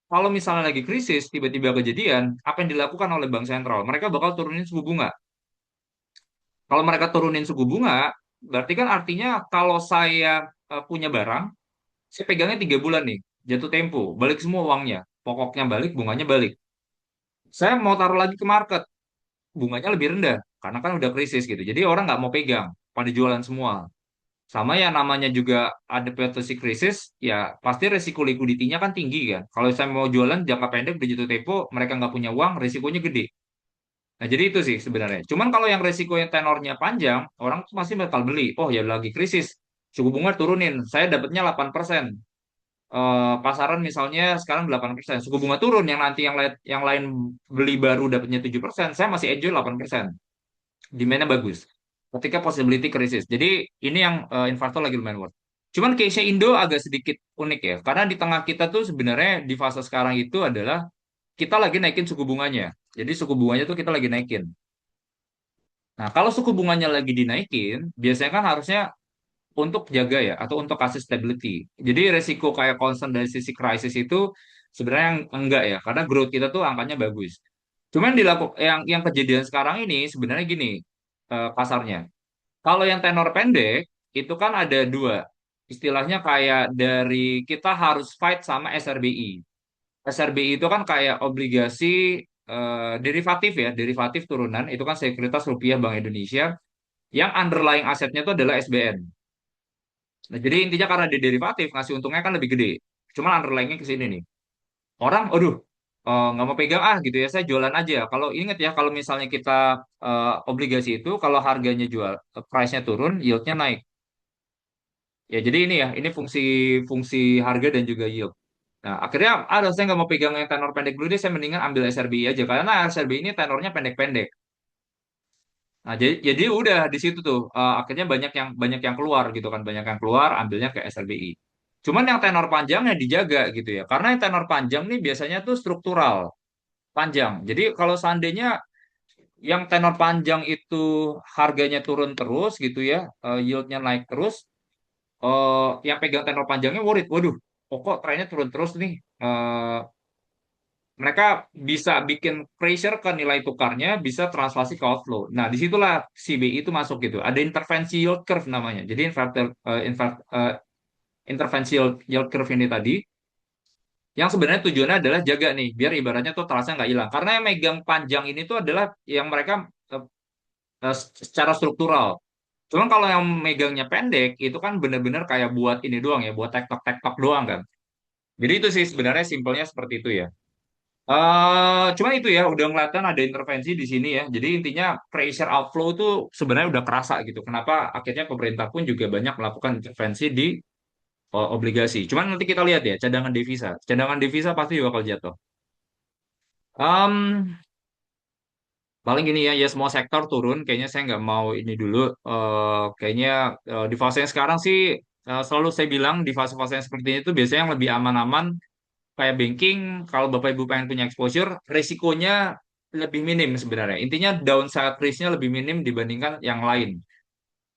kalau misalnya lagi krisis, tiba-tiba kejadian, apa yang dilakukan oleh bank sentral? Mereka bakal turunin suku bunga. Kalau mereka turunin suku bunga, berarti kan artinya kalau saya punya barang, saya pegangnya 3 bulan nih, jatuh tempo, balik semua uangnya, pokoknya balik, bunganya balik. Saya mau taruh lagi ke market, bunganya lebih rendah, karena kan udah krisis gitu. Jadi orang nggak mau pegang, pada jualan semua. Sama ya namanya juga ada potensi krisis, ya pasti resiko liquidity-nya kan tinggi kan. Kalau saya mau jualan jangka pendek udah jatuh tempo, mereka nggak punya uang, resikonya gede. Nah, jadi itu sih sebenarnya. Cuman kalau yang resiko yang tenornya panjang, orang tuh masih bakal beli. Oh, ya lagi krisis. Suku bunga turunin. Saya dapatnya 8%. Pasaran misalnya sekarang 8%. Suku bunga turun, yang nanti yang lain beli baru dapatnya 7%. Saya masih enjoy 8%. Demand-nya bagus. Ketika possibility krisis. Jadi ini yang investor lagi lumayan worth. Cuman case-nya Indo agak sedikit unik ya. Karena di tengah kita tuh sebenarnya di fase sekarang itu adalah kita lagi naikin suku bunganya. Jadi suku bunganya tuh kita lagi naikin. Nah, kalau suku bunganya lagi dinaikin, biasanya kan harusnya untuk jaga ya, atau untuk kasih stability. Jadi resiko kayak concern dari sisi krisis itu sebenarnya enggak ya, karena growth kita tuh angkanya bagus. Cuman yang kejadian sekarang ini sebenarnya gini kasarnya. Kalau yang tenor pendek itu kan ada dua. Istilahnya kayak dari kita harus fight sama SRBI. SRBI itu kan kayak obligasi derivatif ya, derivatif turunan, itu kan sekuritas rupiah Bank Indonesia yang underlying asetnya itu adalah SBN. Nah, jadi intinya karena di derivatif ngasih untungnya kan lebih gede. Cuma underlyingnya ke sini nih. Orang, aduh, nggak mau pegang gitu ya, saya jualan aja. Kalau ingat ya, kalau misalnya kita obligasi itu, kalau harganya jual, price-nya turun, yield-nya naik. Ya, jadi ini ya, ini fungsi fungsi harga dan juga yield. Nah, akhirnya, saya nggak mau pegang yang tenor pendek dulu deh, saya mendingan ambil SRBI aja. Karena SRBI ini tenornya pendek-pendek. Nah, jadi udah di situ tuh akhirnya banyak yang keluar gitu kan, banyak yang keluar ambilnya ke SLBI. Cuman yang tenor panjangnya dijaga gitu ya. Karena yang tenor panjang nih biasanya tuh struktural, panjang. Jadi kalau seandainya yang tenor panjang itu harganya turun terus gitu ya, yieldnya naik terus, yang pegang tenor panjangnya worried, waduh, kok trennya turun terus nih. Mereka bisa bikin pressure ke nilai tukarnya, bisa translasi ke outflow. Nah, disitulah CBI itu masuk gitu. Ada intervensi yield curve namanya. Jadi intervensi yield curve ini tadi, yang sebenarnya tujuannya adalah jaga nih, biar ibaratnya tuh trustnya nggak hilang. Karena yang megang panjang ini tuh adalah yang mereka eh, secara struktural. Cuman kalau yang megangnya pendek, itu kan bener-bener kayak buat ini doang ya, buat tektok-tektok doang kan. Jadi itu sih sebenarnya simpelnya seperti itu ya. Cuman itu ya udah ngeliatan ada intervensi di sini ya. Jadi intinya pressure outflow itu sebenarnya udah kerasa gitu. Kenapa akhirnya pemerintah pun juga banyak melakukan intervensi di obligasi. Cuman nanti kita lihat ya cadangan devisa. Cadangan devisa pasti juga bakal jatuh. Um, Paling gini ya, ya semua sektor turun. Kayaknya saya nggak mau ini dulu. Kayaknya di fase yang sekarang sih selalu saya bilang di fase-fase yang seperti ini tuh biasanya yang lebih aman-aman kayak banking. Kalau Bapak Ibu pengen punya exposure, resikonya lebih minim sebenarnya. Intinya downside risk-nya lebih minim dibandingkan yang lain.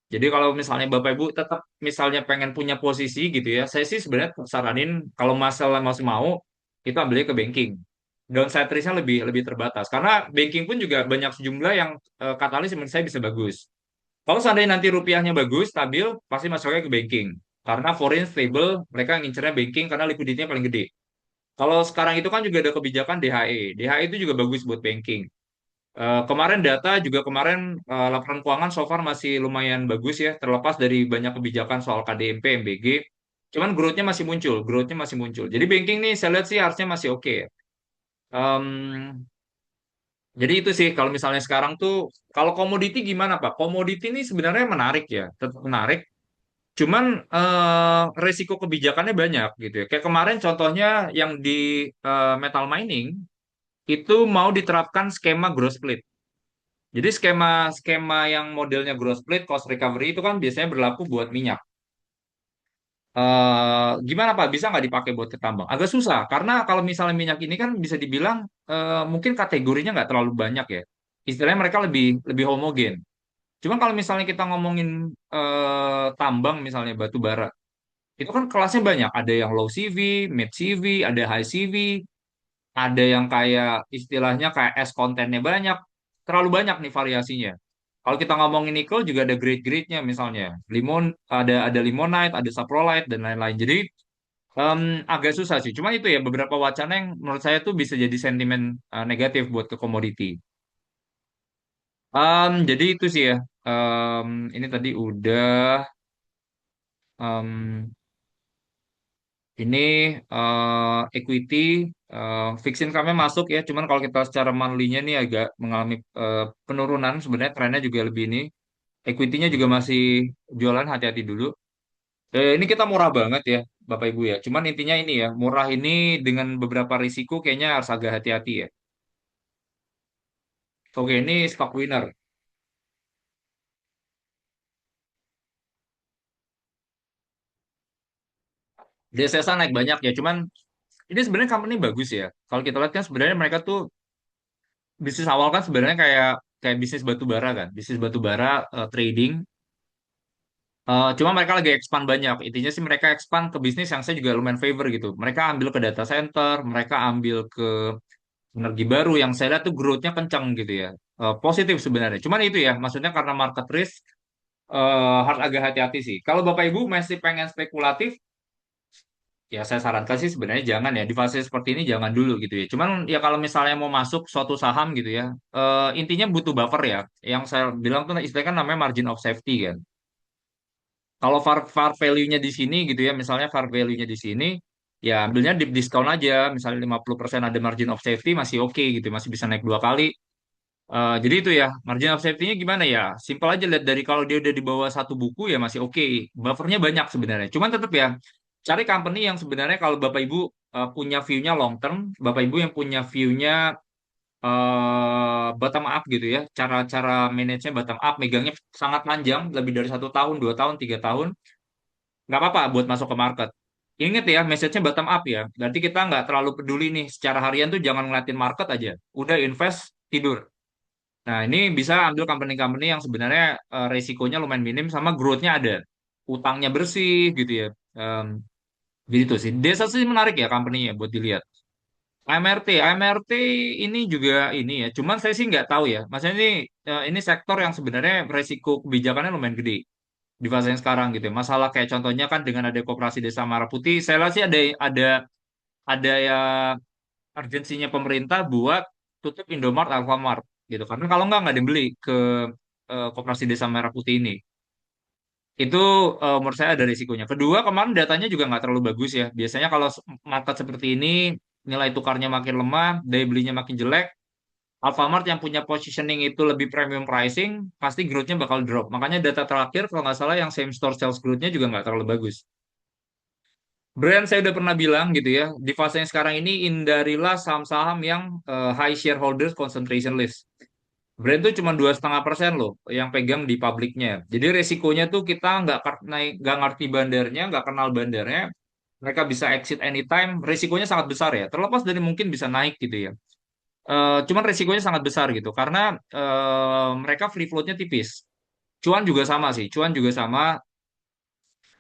Jadi kalau misalnya Bapak Ibu tetap misalnya pengen punya posisi gitu ya, saya sih sebenarnya saranin kalau masalah masih mau itu ambilnya ke banking. Downside risk-nya lebih lebih terbatas karena banking pun juga banyak sejumlah yang katalis menurut saya bisa bagus. Kalau seandainya nanti rupiahnya bagus, stabil, pasti masuknya ke banking. Karena foreign stable, mereka ngincernya banking karena likuiditasnya paling gede. Kalau sekarang itu kan juga ada kebijakan DHE. DHE itu juga bagus buat banking. Kemarin data juga kemarin laporan keuangan so far masih lumayan bagus ya, terlepas dari banyak kebijakan soal KDMP, MBG. Cuman growth-nya masih muncul, growth-nya masih muncul. Jadi banking nih saya lihat sih harusnya masih oke ya. Em, jadi itu sih kalau misalnya sekarang tuh, kalau komoditi gimana Pak? Komoditi ini sebenarnya menarik ya, tetap menarik. Cuman resiko kebijakannya banyak gitu ya. Kayak kemarin contohnya yang di metal mining itu mau diterapkan skema growth split. Jadi skema skema yang modelnya growth split, cost recovery itu kan biasanya berlaku buat minyak. Gimana Pak? Bisa nggak dipakai buat ke tambang? Agak susah karena kalau misalnya minyak ini kan bisa dibilang mungkin kategorinya nggak terlalu banyak ya. Istilahnya mereka lebih lebih homogen. Cuman kalau misalnya kita ngomongin tambang misalnya batu bara, itu kan kelasnya banyak. Ada yang low CV, mid CV, ada high CV, ada yang kayak istilahnya kayak es kontennya banyak. Terlalu banyak nih variasinya. Kalau kita ngomongin nikel juga ada grade-grade-nya misalnya. Ada limonite, ada saprolite dan lain-lain. Jadi em, agak susah sih. Cuma itu ya beberapa wacana yang menurut saya tuh bisa jadi sentimen negatif buat ke komoditi. Jadi itu sih ya. Ini tadi udah em, ini equity fixed income-nya masuk ya. Cuman kalau kita secara monthly-nya nih agak mengalami penurunan. Sebenarnya trennya juga lebih ini. Equity-nya juga masih jualan hati-hati dulu. Ini kita murah banget ya, Bapak Ibu ya. Cuman intinya ini ya, murah ini dengan beberapa risiko kayaknya harus agak hati-hati ya. Oke, ini stock winner. DSSA naik banyak ya, cuman ini sebenarnya company bagus ya. Kalau kita lihat kan sebenarnya mereka tuh bisnis awal kan sebenarnya kayak kayak bisnis batu bara kan, bisnis batu bara trading. Cuma mereka lagi expand banyak. Intinya sih mereka expand ke bisnis yang saya juga lumayan favor gitu. Mereka ambil ke data center, mereka ambil ke energi baru yang saya lihat tuh growth-nya kencang gitu ya. Positif sebenarnya. Cuman itu ya, maksudnya karena market risk harus agak hati-hati sih. Kalau Bapak Ibu masih pengen spekulatif, ya saya sarankan sih sebenarnya jangan ya. Di fase seperti ini jangan dulu gitu ya. Cuman ya kalau misalnya mau masuk suatu saham gitu ya, intinya butuh buffer ya. Yang saya bilang tuh istilahnya kan namanya margin of safety kan. Kalau far value-nya di sini gitu ya, misalnya far value-nya di sini, ya ambilnya deep discount aja. Misalnya 50% ada margin of safety masih oke gitu, masih bisa naik 2 kali. Jadi itu ya, margin of safety-nya gimana ya? Simpel aja lihat dari kalau dia udah di bawah satu buku ya masih oke. Buffernya banyak sebenarnya. Cuman tetap ya, cari company yang sebenarnya kalau Bapak Ibu punya view-nya long term, Bapak Ibu yang punya view-nya bottom up gitu ya. Cara-cara manage-nya bottom up, megangnya sangat panjang, lebih dari 1 tahun, 2 tahun, 3 tahun, nggak apa-apa buat masuk ke market. Ingat ya, message-nya bottom up ya. Berarti kita nggak terlalu peduli nih, secara harian tuh jangan ngeliatin market aja. Udah invest, tidur. Nah, ini bisa ambil company-company yang sebenarnya resikonya lumayan minim sama growth-nya ada. Utangnya bersih gitu ya. Jadi itu sih. Desa sih menarik ya company-nya buat dilihat. AMRT ini juga ini ya. Cuman saya sih nggak tahu ya. Maksudnya ini sektor yang sebenarnya resiko kebijakannya lumayan gede di fase yang sekarang gitu ya. Masalah kayak contohnya kan dengan ada Koperasi Desa Merah Putih, saya lihat sih ada ya urgensinya pemerintah buat tutup Indomart, Alfamart gitu. Karena kalau nggak ada yang beli ke Koperasi Desa Merah Putih ini. Itu menurut saya ada risikonya. Kedua, kemarin datanya juga nggak terlalu bagus ya. Biasanya kalau market seperti ini, nilai tukarnya makin lemah, daya belinya makin jelek, Alfamart yang punya positioning itu lebih premium pricing, pasti growth-nya bakal drop. Makanya data terakhir kalau nggak salah yang same store sales growth-nya juga nggak terlalu bagus. Brand saya udah pernah bilang gitu ya, di fase yang sekarang ini hindarilah saham-saham yang high shareholders concentration list. Brand tuh cuma 2,5% loh yang pegang di publiknya. Jadi resikonya tuh kita nggak ngerti bandarnya, nggak kenal bandarnya, mereka bisa exit anytime, resikonya sangat besar ya. Terlepas dari mungkin bisa naik gitu ya. Cuman resikonya sangat besar gitu karena mereka free float-nya tipis. Cuan juga sama sih, cuan juga sama.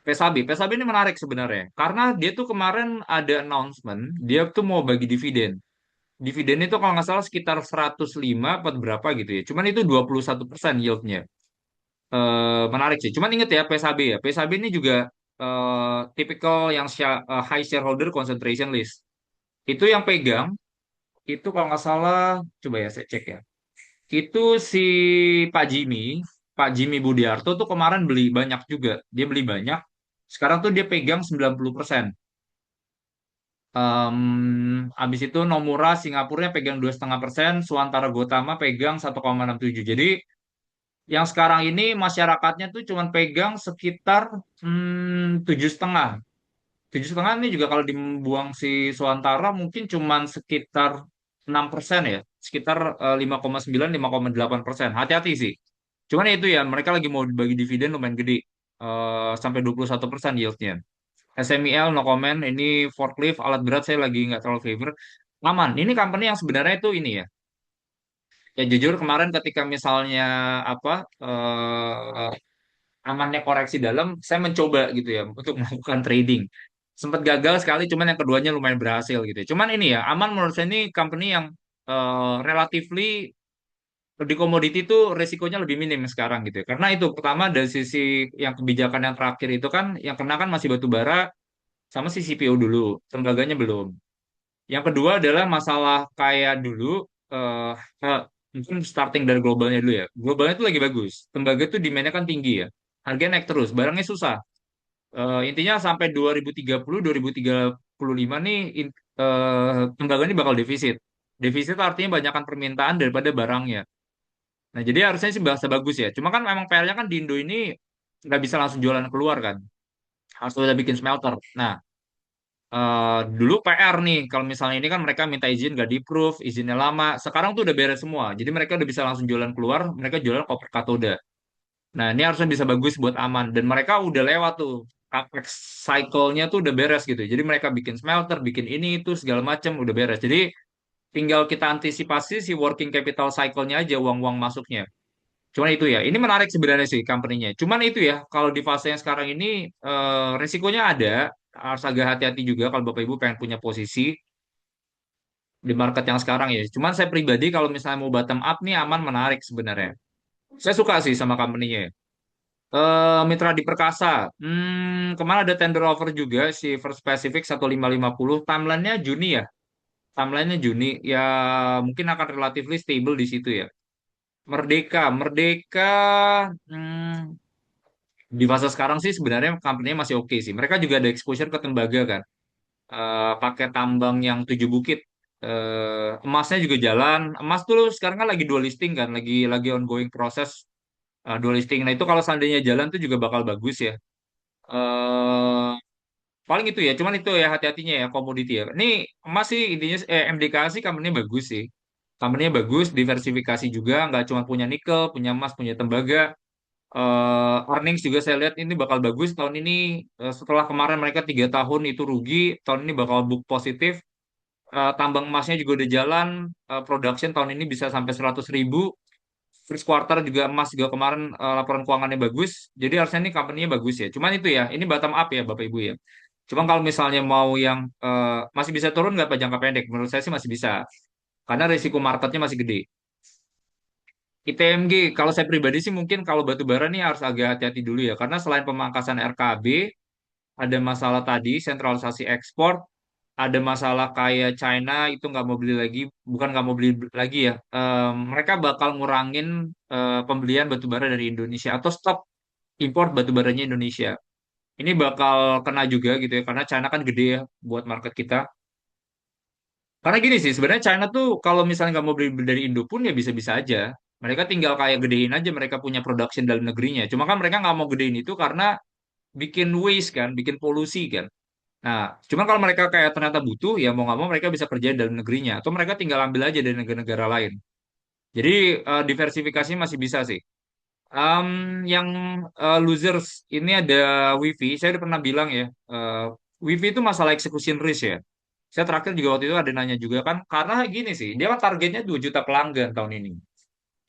Pesabi, Pesabi ini menarik sebenarnya karena dia tuh kemarin ada announcement dia tuh mau bagi dividen. Dividen itu kalau nggak salah sekitar 105 atau berapa gitu ya. Cuman itu 21% yieldnya. Menarik sih. Cuman inget ya PSAB ya. PSAB ini juga tipikal yang high shareholder concentration list. Itu yang pegang, itu kalau nggak salah, coba ya saya cek ya. Itu si Pak Jimmy, Pak Jimmy Budiarto tuh kemarin beli banyak juga. Dia beli banyak. Sekarang tuh dia pegang 90%. Habis itu Nomura Singapura pegang 2,5%, Suantara Gotama pegang 1,67. Jadi yang sekarang ini masyarakatnya tuh cuma pegang sekitar 7,5. 7,5 ini juga kalau dibuang si Suantara mungkin cuma sekitar 6% ya, sekitar 5,9, 5,8%. Hati-hati sih. Cuman ya itu ya, mereka lagi mau bagi dividen lumayan gede, sampai 21% yieldnya. SMIL no comment, ini forklift alat berat saya lagi nggak terlalu favor. Aman. Ini company yang sebenarnya itu ini ya. Ya jujur kemarin ketika misalnya apa amannya koreksi dalam, saya mencoba gitu ya untuk melakukan trading. Sempat gagal sekali, cuman yang keduanya lumayan berhasil gitu ya. Cuman ini ya, aman menurut saya ini company yang relatively di komoditi itu resikonya lebih minim sekarang gitu ya. Karena itu pertama dari sisi yang kebijakan yang terakhir itu kan yang kena kan masih batu bara sama si CPO dulu, tembaganya belum. Yang kedua adalah masalah kayak dulu eh eh, mungkin starting dari globalnya dulu ya. Globalnya itu lagi bagus. Tembaga itu demand-nya kan tinggi ya. Harganya naik terus, barangnya susah. Intinya sampai 2030, 2035 nih tembaga ini bakal defisit. Defisit artinya banyakkan permintaan daripada barangnya. Nah, jadi harusnya sih bahasa bagus ya. Cuma kan memang PR-nya kan di Indo ini nggak bisa langsung jualan keluar kan. Harus udah bikin smelter. Nah, dulu PR nih, kalau misalnya ini kan mereka minta izin nggak di-approve, izinnya lama. Sekarang tuh udah beres semua. Jadi mereka udah bisa langsung jualan keluar, mereka jualan koper katoda. Nah, ini harusnya bisa bagus buat aman. Dan mereka udah lewat tuh. Capex cycle-nya tuh udah beres gitu. Jadi mereka bikin smelter, bikin ini, itu, segala macam udah beres. Jadi tinggal kita antisipasi si working capital cycle-nya aja, uang-uang masuknya. Cuman itu ya, ini menarik sebenarnya sih company-nya. Cuman itu ya, kalau di fase yang sekarang ini, risikonya ada. Harus agak hati-hati juga kalau Bapak Ibu pengen punya posisi di market yang sekarang ya. Cuman saya pribadi kalau misalnya mau bottom up nih aman menarik sebenarnya. Saya suka sih sama company-nya ya. Mitra di Perkasa. Kemarin ada tender offer juga si First Pacific 1550. Timeline-nya Juni ya. Timeline-nya Juni. Ya mungkin akan relatively stable di situ ya. Merdeka. Merdeka hmm, di fase sekarang sih sebenarnya company-nya masih oke sih. Mereka juga ada exposure ke tembaga kan. Pakai tambang yang tujuh bukit. Emasnya juga jalan. Emas tuh sekarang kan lagi dual listing kan. Lagi ongoing proses dual listing. Nah itu kalau seandainya jalan tuh juga bakal bagus ya. eh Paling itu ya, cuman itu ya hati-hatinya ya komoditi ya. Ini emas sih intinya MDK sih company bagus sih. Company bagus, diversifikasi juga, nggak cuma punya nikel, punya emas, punya tembaga. Earnings juga saya lihat ini bakal bagus tahun ini. Setelah kemarin mereka 3 tahun itu rugi, tahun ini bakal book positif. Tambang emasnya juga udah jalan, production tahun ini bisa sampai 100.000. First quarter juga emas juga kemarin laporan keuangannya bagus. Jadi harusnya ini company-nya bagus ya. Cuman itu ya, ini bottom up ya Bapak Ibu ya. Cuma kalau misalnya mau yang masih bisa turun nggak Pak jangka pendek? Menurut saya sih masih bisa. Karena risiko marketnya masih gede. ITMG, kalau saya pribadi sih mungkin kalau batu bara nih harus agak hati-hati dulu ya. Karena selain pemangkasan RKB, ada masalah tadi, sentralisasi ekspor, ada masalah kayak China itu nggak mau beli lagi, bukan nggak mau beli lagi ya. Mereka bakal ngurangin pembelian batu bara dari Indonesia atau stop import batu baranya Indonesia. Ini bakal kena juga gitu ya, karena China kan gede ya buat market kita. Karena gini sih, sebenarnya China tuh kalau misalnya nggak mau beli dari Indo pun ya bisa-bisa aja. Mereka tinggal kayak gedein aja mereka punya production dalam negerinya. Cuma kan mereka nggak mau gedein itu karena bikin waste kan, bikin polusi kan. Nah, cuman kalau mereka kayak ternyata butuh, ya mau nggak mau mereka bisa kerja dalam negerinya. Atau mereka tinggal ambil aja dari negara-negara lain. Jadi diversifikasi masih bisa sih. Em, yang losers ini ada WiFi. Saya udah pernah bilang ya, WiFi itu masalah execution risk ya. Saya terakhir juga waktu itu ada nanya juga kan, karena gini sih, dia kan targetnya 2 juta pelanggan tahun ini.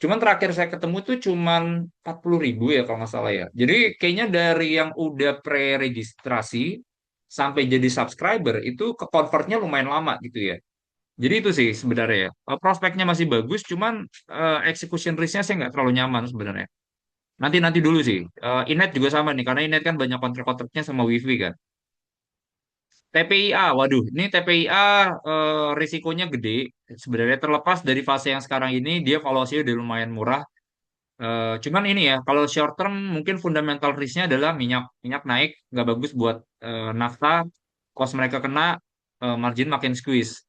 Cuman terakhir saya ketemu tuh cuman 40.000 ya kalau nggak salah ya. Jadi kayaknya dari yang udah pre-registrasi sampai jadi subscriber itu ke convertnya lumayan lama gitu ya. Jadi itu sih sebenarnya ya. Prospeknya masih bagus, cuman execution risk-nya saya nggak terlalu nyaman sebenarnya. Nanti dulu sih. Inet juga sama nih, karena Inet kan banyak kontrak-kontraknya sama WiFi kan. TPIA, waduh, ini TPIA risikonya gede. Sebenarnya terlepas dari fase yang sekarang ini, dia valuasinya udah lumayan murah. Cuman ini ya, kalau short term mungkin fundamental risk-nya adalah minyak. Minyak naik, nggak bagus buat nafta. Cost mereka kena, margin makin squeeze.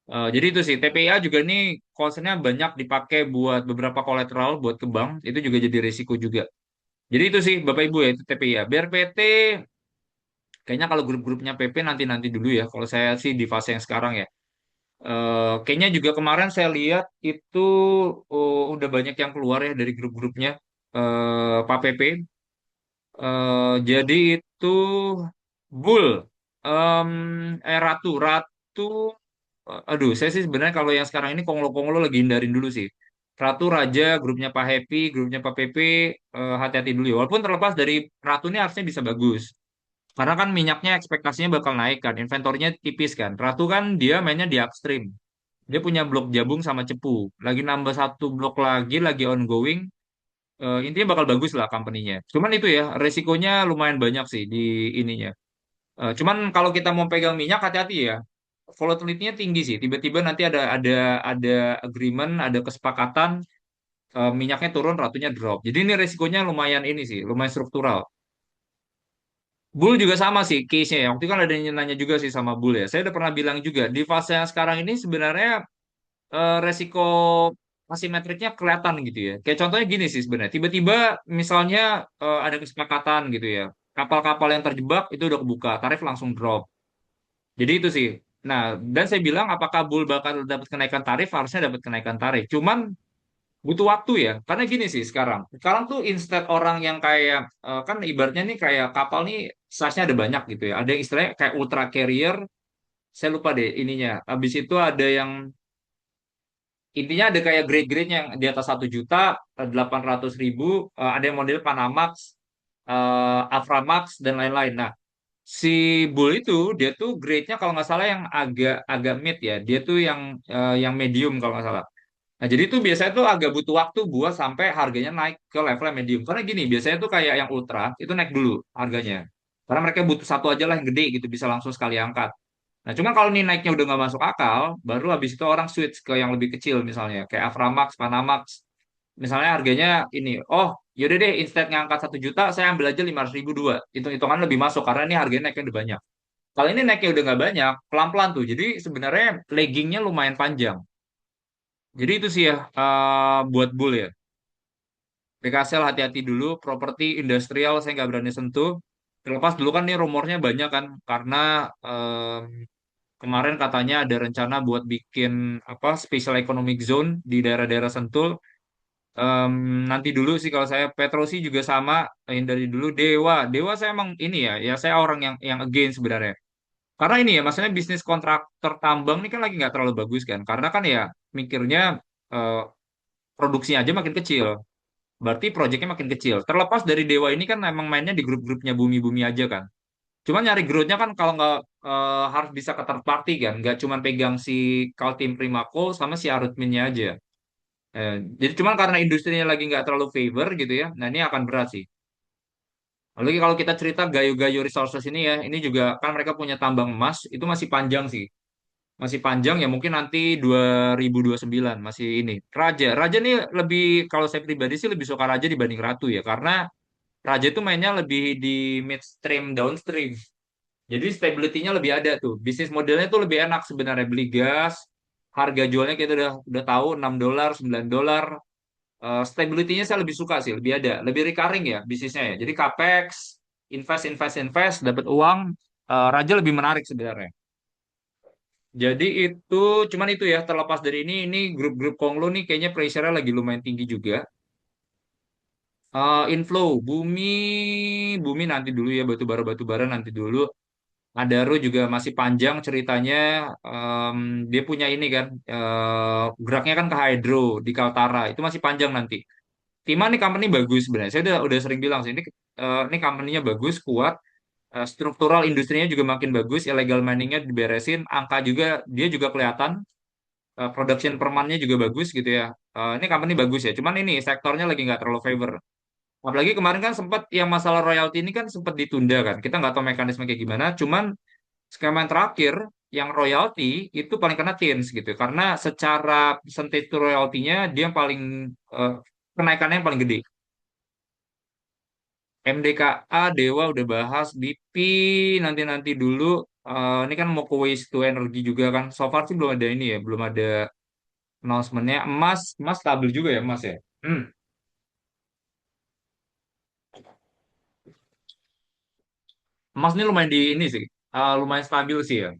Jadi itu sih, TPIA juga ini concern-nya banyak dipakai buat beberapa kolateral, buat ke bank. Itu juga jadi risiko juga. Jadi itu sih, Bapak Ibu ya, itu TPIA. BRPT, kayaknya kalau grup-grupnya PP nanti-nanti dulu ya. Kalau saya sih di fase yang sekarang ya. Kayaknya juga kemarin saya lihat itu udah banyak yang keluar ya dari grup-grupnya Pak PP. Jadi itu Bull, Ratu, aduh, saya sih sebenarnya kalau yang sekarang ini konglo-konglo lagi hindarin dulu sih. Ratu Raja, grupnya Pak Happy, grupnya Pak PP, hati-hati dulu ya. Walaupun terlepas dari Ratu ini harusnya bisa bagus. Karena kan minyaknya ekspektasinya bakal naik kan, inventornya tipis kan. Ratu kan dia mainnya di upstream. Dia punya blok Jabung sama Cepu. Lagi nambah satu blok lagi, lagi ongoing. Intinya bakal bagus lah company-nya. Cuman itu ya, resikonya lumayan banyak sih di ininya. Cuman kalau kita mau pegang minyak, hati-hati ya. Volatility-nya tinggi sih. Tiba-tiba nanti ada agreement, ada kesepakatan, minyaknya turun, ratunya drop. Jadi ini resikonya lumayan ini sih, lumayan struktural. Bull juga sama sih case-nya ya. Waktu itu kan ada yang nanya juga sih sama Bull ya. Saya udah pernah bilang juga di fase yang sekarang ini sebenarnya resiko asimetriknya kelihatan gitu ya. Kayak contohnya gini sih sebenarnya. Tiba-tiba misalnya ada kesepakatan gitu ya. Kapal-kapal yang terjebak itu udah kebuka, tarif langsung drop. Jadi itu sih. Nah, dan saya bilang apakah Bull bakal dapat kenaikan tarif? Harusnya dapat kenaikan tarif. Cuman butuh waktu ya. Karena gini sih sekarang. Sekarang tuh instead orang yang kayak kan ibaratnya nih kayak kapal nih size-nya ada banyak gitu ya. Ada yang istilahnya kayak ultra carrier. Saya lupa deh ininya. Habis itu ada yang intinya ada kayak grade-grade yang di atas 1 juta, 800.000. Ada yang model Panamax, Aframax dan lain-lain. Nah, si Bull itu dia tuh grade-nya kalau nggak salah yang agak agak mid ya. Dia tuh yang medium kalau nggak salah. Nah, jadi tuh biasanya tuh agak butuh waktu buat sampai harganya naik ke level yang medium. Karena gini, biasanya tuh kayak yang ultra, itu naik dulu harganya. Karena mereka butuh satu aja lah yang gede gitu, bisa langsung sekali angkat. Nah, cuman kalau ini naiknya udah nggak masuk akal, baru habis itu orang switch ke yang lebih kecil misalnya, kayak Aframax, Panamax. Misalnya harganya ini, oh yaudah deh, instead ngangkat 1 juta, saya ambil aja 500.000 dua. Hitung-hitungan lebih masuk, karena ini harganya naiknya udah banyak. Kalau ini naiknya udah nggak banyak, pelan-pelan tuh. Jadi sebenarnya laggingnya lumayan panjang. Jadi itu sih ya buat bull ya. PKSL hati-hati dulu, properti industrial saya nggak berani sentuh. Terlepas dulu kan nih rumornya banyak kan, karena kemarin katanya ada rencana buat bikin apa special economic zone di daerah-daerah Sentul. Em, Nanti dulu sih kalau saya Petrosi juga sama, hindari dulu Dewa. Dewa saya emang ini ya saya orang yang against sebenarnya. Karena ini ya, maksudnya bisnis kontraktor tambang ini kan lagi nggak terlalu bagus kan. Karena kan ya mikirnya eh, produksinya aja makin kecil. Berarti proyeknya makin kecil. Terlepas dari Dewa ini kan emang mainnya di grup-grupnya bumi-bumi aja kan. Cuman nyari growth-nya kan kalau nggak harus bisa ke third party kan. Nggak cuma pegang si Kaltim Primako sama si Arutminnya aja. Jadi cuman karena industrinya lagi nggak terlalu favor gitu ya. Nah ini akan berat sih. Apalagi kalau kita cerita Gayo-Gayo Resources ini ya. Ini juga kan mereka punya tambang emas. Itu masih panjang sih. Masih panjang ya mungkin nanti 2029 masih ini. Raja nih lebih kalau saya pribadi sih lebih suka Raja dibanding Ratu ya karena Raja itu mainnya lebih di midstream downstream. Jadi stability-nya lebih ada tuh. Bisnis modelnya tuh lebih enak sebenarnya beli gas. harga jualnya kita udah tahu $6, $9. Stability-nya saya lebih suka sih, lebih ada, lebih recurring ya bisnisnya ya. Jadi capex, invest, invest, invest, dapat uang, Raja lebih menarik sebenarnya. Jadi itu, cuman itu ya, terlepas dari ini grup-grup Konglo nih kayaknya pressure-nya lagi lumayan tinggi juga. Inflow, bumi nanti dulu ya, batu bara nanti dulu. Adaro juga masih panjang ceritanya. Em, dia punya ini kan, geraknya kan ke hydro di Kaltara, itu masih panjang nanti. Tima nih company bagus sebenarnya. Saya udah sering bilang sih ini company-nya bagus, kuat, struktural industrinya juga makin bagus, illegal mining-nya diberesin, angka juga dia juga kelihatan, production per month-nya juga bagus gitu ya. Ini company bagus ya. Cuman ini sektornya lagi nggak terlalu favor. Apalagi kemarin kan sempat yang masalah royalti ini kan sempat ditunda kan. Kita nggak tahu mekanisme kayak gimana. Cuman skema yang terakhir yang royalti itu paling kena Teens gitu. Karena secara percentage to royaltinya dia yang paling eh, kenaikannya yang paling gede. MDKA Dewa udah bahas, BP nanti-nanti dulu. Ini kan mau ke waste to energy juga kan. So far sih belum ada ini ya, belum ada announcement-nya. Emas stabil juga ya emas ya. Hmm. Emas ini lumayan di ini sih, lumayan stabil sih ya.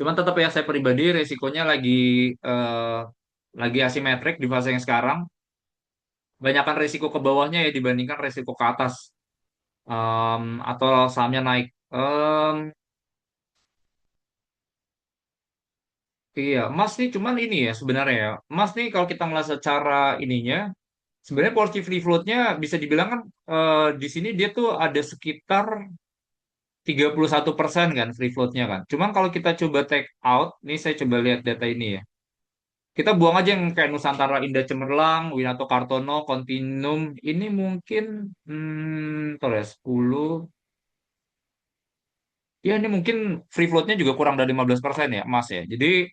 Cuman tetap ya saya pribadi resikonya eh, lagi asimetrik di fase yang sekarang. Banyakkan resiko ke bawahnya ya dibandingkan resiko ke atas. Atau sahamnya naik. Iya, emas nih cuman ini ya sebenarnya ya. Emas nih kalau kita ngeliat secara ininya, sebenarnya porsi free float-nya bisa dibilang kan di sini dia tuh ada sekitar 31% kan free float-nya kan. Cuman kalau kita coba take out, nih saya coba lihat data ini ya. Kita buang aja yang kayak Nusantara Indah Cemerlang, Winato Kartono, Kontinum. Ini mungkin, ntar ya, 10. Ya ini mungkin free float-nya juga kurang dari 15% ya, emas ya. Jadi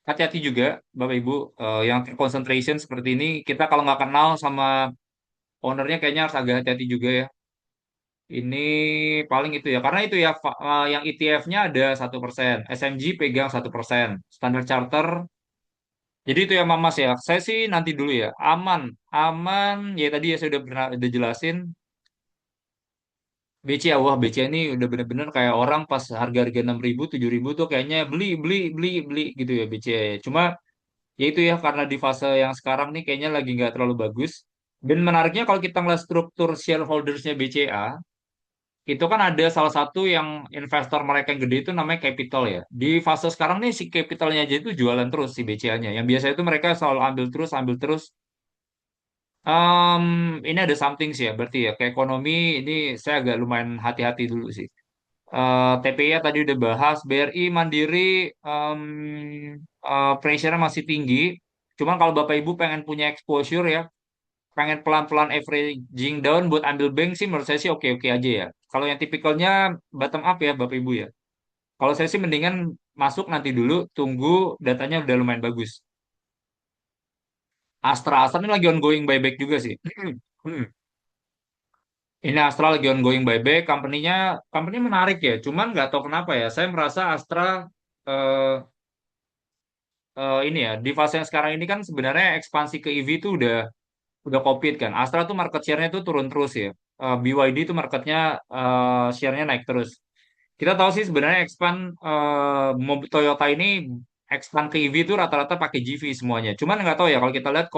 hati-hati juga Bapak Ibu, yang concentration seperti ini kita kalau nggak kenal sama ownernya kayaknya harus agak hati-hati juga ya. Ini paling itu ya karena itu ya yang ETF-nya ada 1%, SMG pegang 1%, Standard Charter. Jadi itu ya Mas ya. Saya sih nanti dulu ya. Aman, aman. Ya tadi ya saya udah jelasin. BCA, wah BCA ini udah bener-bener kayak orang pas harga-harga 6.000, 7.000 tuh kayaknya beli, beli, beli, beli gitu ya BCA. Cuma ya itu ya karena di fase yang sekarang nih kayaknya lagi nggak terlalu bagus. Dan menariknya kalau kita ngeliat struktur shareholdersnya BCA, itu kan ada salah satu yang investor mereka yang gede itu namanya Capital ya. Di fase sekarang nih si Capitalnya aja itu jualan terus si BCA-nya. Yang biasa itu mereka selalu ambil terus, ambil terus. Em, ini ada something sih ya, berarti ya ke ekonomi ini saya agak lumayan hati-hati dulu sih. TPI ya tadi udah bahas, BRI Mandiri pressure-nya masih tinggi. Cuman kalau Bapak Ibu pengen punya exposure ya, pengen pelan-pelan averaging down buat ambil bank sih menurut saya sih oke-oke aja ya. Kalau yang tipikalnya bottom up ya Bapak Ibu ya. Kalau saya sih mendingan masuk nanti dulu, tunggu datanya udah lumayan bagus. Astra ini lagi ongoing buyback juga sih. Ini Astra lagi ongoing buyback, company menarik ya. Cuman nggak tahu kenapa ya, saya merasa Astra eh, ini ya di fase yang sekarang ini kan sebenarnya ekspansi ke EV itu udah COVID kan. Astra tuh market share-nya tuh turun terus ya. BYD tuh marketnya share-nya naik terus. Kita tahu sih sebenarnya expand mobil Toyota ini expand ke EV itu rata-rata pakai GV semuanya. Cuman nggak tahu ya kalau kita lihat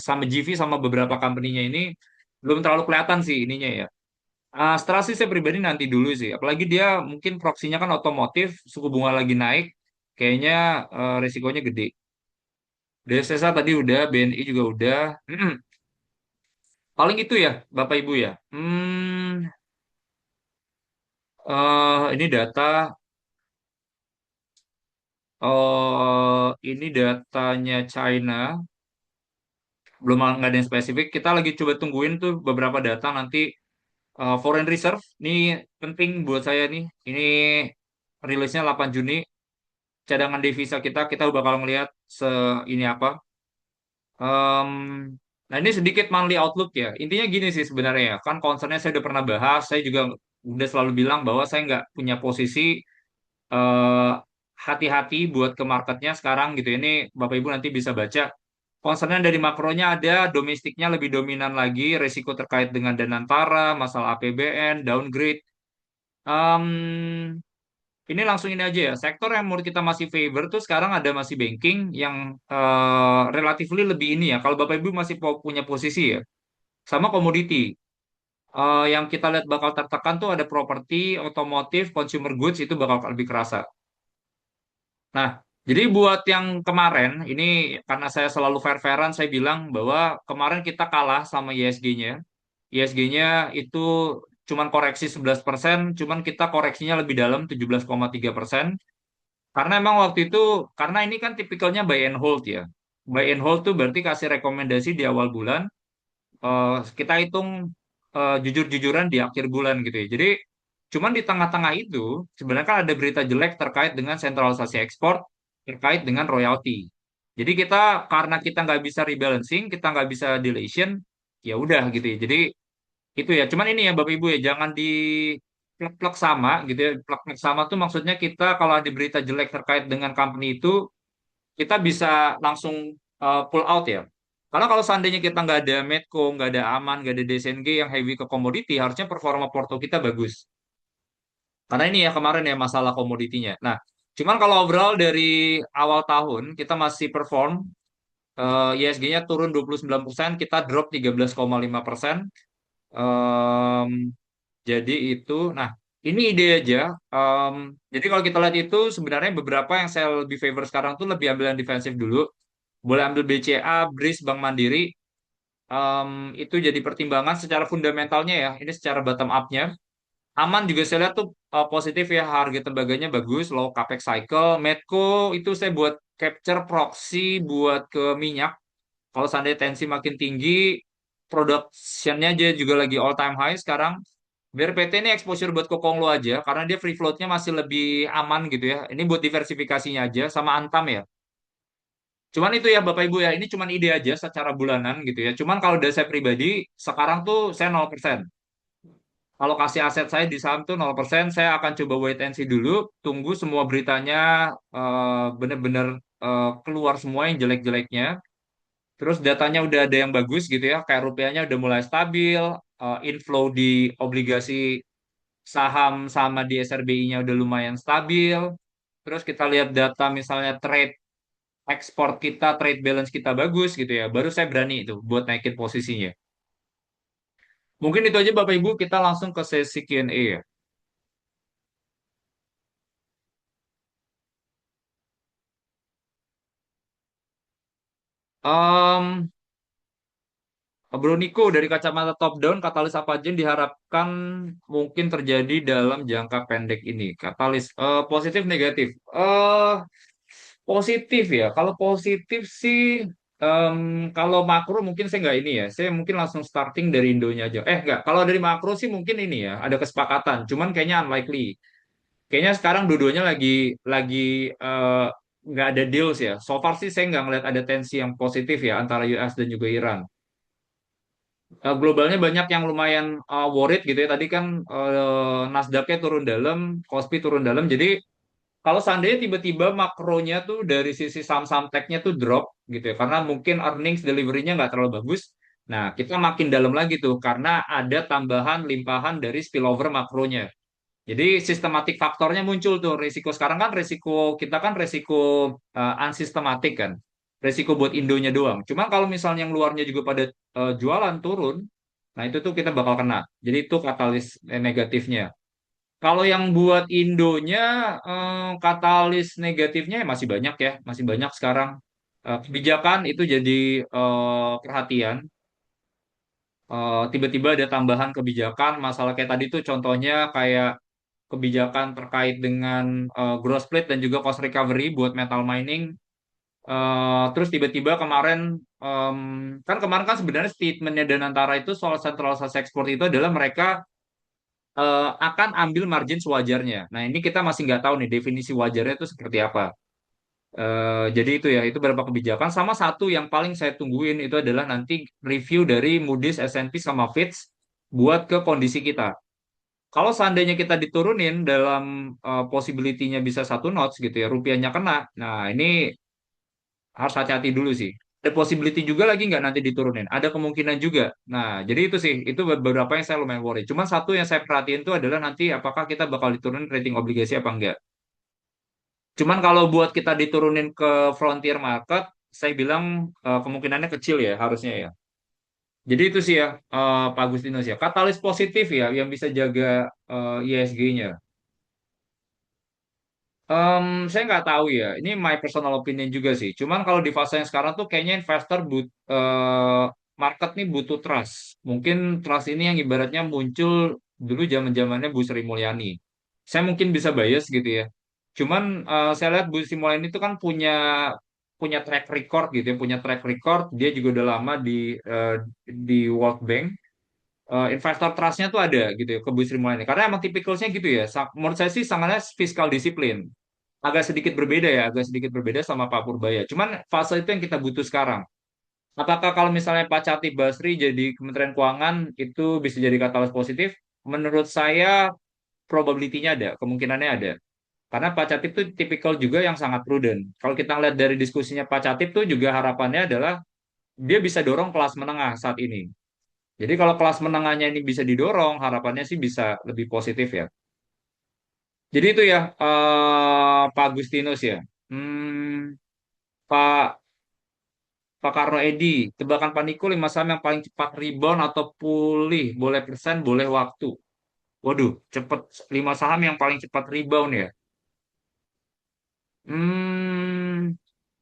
sama GV sama beberapa company-nya ini belum terlalu kelihatan sih ininya ya. Astra sih saya pribadi nanti dulu sih. Apalagi dia mungkin proksinya kan otomotif, suku bunga lagi naik, kayaknya resikonya gede. DSSA tadi udah, BNI juga udah. Paling itu ya, Bapak Ibu ya. Ini data, ini datanya China, belum nggak ada yang spesifik. Kita lagi coba tungguin tuh beberapa data nanti. Foreign Reserve, ini penting buat saya nih. Ini rilisnya 8 Juni. Cadangan devisa kita bakal ngelihat ini apa. Em, nah ini sedikit monthly outlook ya. Intinya gini sih sebenarnya ya. Kan concernnya saya udah pernah bahas. Saya juga udah selalu bilang bahwa saya nggak punya posisi eh, hati-hati buat ke marketnya sekarang gitu. Ini Bapak Ibu nanti bisa baca. Concernnya dari makronya ada, domestiknya lebih dominan lagi, resiko terkait dengan Danantara, masalah APBN, downgrade. Em, ini langsung ini aja ya. Sektor yang menurut kita masih favor tuh sekarang ada masih banking yang relatively lebih ini ya. Kalau Bapak Ibu masih punya posisi ya, sama komoditi. Yang kita lihat bakal tertekan tuh ada properti, otomotif, consumer goods itu bakal lebih kerasa. Nah, jadi buat yang kemarin, ini karena saya selalu fair-fairan, saya bilang bahwa kemarin kita kalah sama ISG-nya. ISG-nya itu cuman koreksi 11%, cuman kita koreksinya lebih dalam 17,3%. Karena emang waktu itu, karena ini kan tipikalnya buy and hold ya. Buy and hold tuh berarti kasih rekomendasi di awal bulan, kita hitung jujur-jujuran di akhir bulan gitu ya. Jadi cuman di tengah-tengah itu sebenarnya kan ada berita jelek terkait dengan sentralisasi ekspor, terkait dengan royalti. Jadi kita karena kita nggak bisa rebalancing, kita nggak bisa deletion, ya udah gitu ya. Jadi itu ya. Cuman ini ya Bapak Ibu ya, jangan di plek-plek sama gitu ya. Plek-plek sama tuh maksudnya kita kalau ada berita jelek terkait dengan company itu, kita bisa langsung pull out ya. Karena kalau seandainya kita nggak ada Medco, nggak ada Aman, nggak ada DSNG yang heavy ke komoditi, harusnya performa porto kita bagus. Karena ini ya kemarin ya masalah komoditinya. Nah, cuman kalau overall dari awal tahun kita masih perform, ISG-nya turun 29%, kita drop 13,5%. Em, jadi itu, nah ini ide aja. Em, jadi kalau kita lihat itu sebenarnya beberapa yang saya lebih favor sekarang tuh lebih ambil yang defensif dulu. Boleh ambil BCA, BRIS, Bank Mandiri. Em, itu jadi pertimbangan secara fundamentalnya ya. Ini secara bottom up-nya. Aman juga saya lihat tuh positif ya, harga tembaganya bagus, low capex cycle. Medco itu saya buat capture proxy buat ke minyak. Kalau seandainya tensi makin tinggi, production-nya aja juga lagi all time high sekarang. BRPT ini exposure buat ke Konglo aja, karena dia free float-nya masih lebih aman gitu ya. Ini buat diversifikasinya aja, sama Antam ya. Cuman itu ya Bapak Ibu ya, ini cuman ide aja secara bulanan gitu ya. Cuman kalau dari saya pribadi, sekarang tuh saya 0%. Alokasi aset saya di saham tuh 0%, saya akan coba wait and see dulu, tunggu semua beritanya benar-benar keluar semua yang jelek-jeleknya. Terus datanya udah ada yang bagus gitu ya, kayak rupiahnya udah mulai stabil, inflow di obligasi saham sama di SRBI-nya udah lumayan stabil. Terus kita lihat data misalnya trade ekspor kita, trade balance kita bagus gitu ya, baru saya berani itu buat naikin posisinya. Mungkin itu aja Bapak Ibu, kita langsung ke sesi Q&A ya. Em, Bro Niko, dari kacamata top down, katalis apa aja yang diharapkan mungkin terjadi dalam jangka pendek ini? Katalis positif, negatif. Positif ya. Kalau positif sih, em, kalau makro mungkin saya nggak ini ya. Saya mungkin langsung starting dari Indonya aja. Nggak. Kalau dari makro sih mungkin ini ya. Ada kesepakatan. Cuman kayaknya unlikely. Kayaknya sekarang dua-duanya lagi eh, nggak ada deals ya. So far sih saya nggak ngeliat ada tensi yang positif ya antara US dan juga Iran. Globalnya banyak yang lumayan worried gitu ya. Tadi kan Nasdaq-nya turun dalam, Kospi turun dalam. Jadi kalau seandainya tiba-tiba makronya tuh dari sisi saham-saham tech-nya tuh drop gitu ya, karena mungkin earnings delivery-nya nggak terlalu bagus. Nah, kita makin dalam lagi tuh karena ada tambahan limpahan dari spillover makronya. Jadi sistematik faktornya muncul tuh. Risiko sekarang kan risiko kita kan risiko unsystematic kan. Risiko buat Indonya doang. Cuma kalau misalnya yang luarnya juga pada jualan turun, nah itu tuh kita bakal kena. Jadi itu katalis negatifnya. Kalau yang buat Indonya katalis negatifnya ya masih banyak ya, masih banyak sekarang. Kebijakan itu jadi perhatian. Tiba-tiba ada tambahan kebijakan, masalah kayak tadi tuh contohnya kayak kebijakan terkait dengan growth split dan juga cost recovery buat metal mining. Terus tiba-tiba kemarin kan kemarin kan sebenarnya statementnya Danantara itu soal sentralisasi ekspor itu adalah mereka akan ambil margin sewajarnya. Nah ini kita masih nggak tahu nih definisi wajarnya itu seperti apa. Jadi itu ya, itu beberapa kebijakan. Sama satu yang paling saya tungguin itu adalah nanti review dari Moody's, S&P sama Fitch buat ke kondisi kita. Kalau seandainya kita diturunin dalam possibility-nya bisa 1 notch gitu ya, rupiahnya kena. Nah, ini harus hati-hati dulu sih. Ada possibility juga lagi nggak nanti diturunin? Ada kemungkinan juga. Nah, jadi itu sih, itu beberapa yang saya lumayan worry. Cuman satu yang saya perhatiin itu adalah nanti apakah kita bakal diturunin rating obligasi apa enggak. Cuman kalau buat kita diturunin ke frontier market, saya bilang kemungkinannya kecil ya, harusnya ya. Jadi itu sih ya, Pak Agustinus ya. Katalis positif ya, yang bisa jaga ISG-nya. Saya nggak tahu ya. Ini my personal opinion juga sih. Cuman kalau di fase yang sekarang tuh kayaknya investor market nih butuh trust. Mungkin trust ini yang ibaratnya muncul dulu zaman-zamannya Bu Sri Mulyani. Saya mungkin bisa bias gitu ya. Cuman saya lihat Bu Sri Mulyani itu kan punya punya track record gitu ya, punya track record. Dia juga udah lama di World Bank. Investor trust-nya tuh ada gitu ya ke Bu Sri Mulyani. Karena emang tipikalnya gitu ya. Menurut saya sih sangatnya fiskal disiplin agak sedikit berbeda ya, agak sedikit berbeda sama Pak Purbaya. Cuman fase itu yang kita butuh sekarang. Apakah kalau misalnya Pak Chatib Basri jadi Kementerian Keuangan itu bisa jadi katalis positif? Menurut saya probability-nya ada, kemungkinannya ada. Karena Pak Chatib itu tipikal juga yang sangat prudent. Kalau kita lihat dari diskusinya Pak Chatib tuh juga harapannya adalah dia bisa dorong kelas menengah saat ini. Jadi kalau kelas menengahnya ini bisa didorong, harapannya sih bisa lebih positif ya. Jadi itu ya, Pak Agustinus ya. Pak Pak Karno Edi, tebakan Pak Niko 5 saham yang paling cepat rebound atau pulih, boleh persen, boleh waktu. Waduh, cepet 5 saham yang paling cepat rebound ya. Hmm,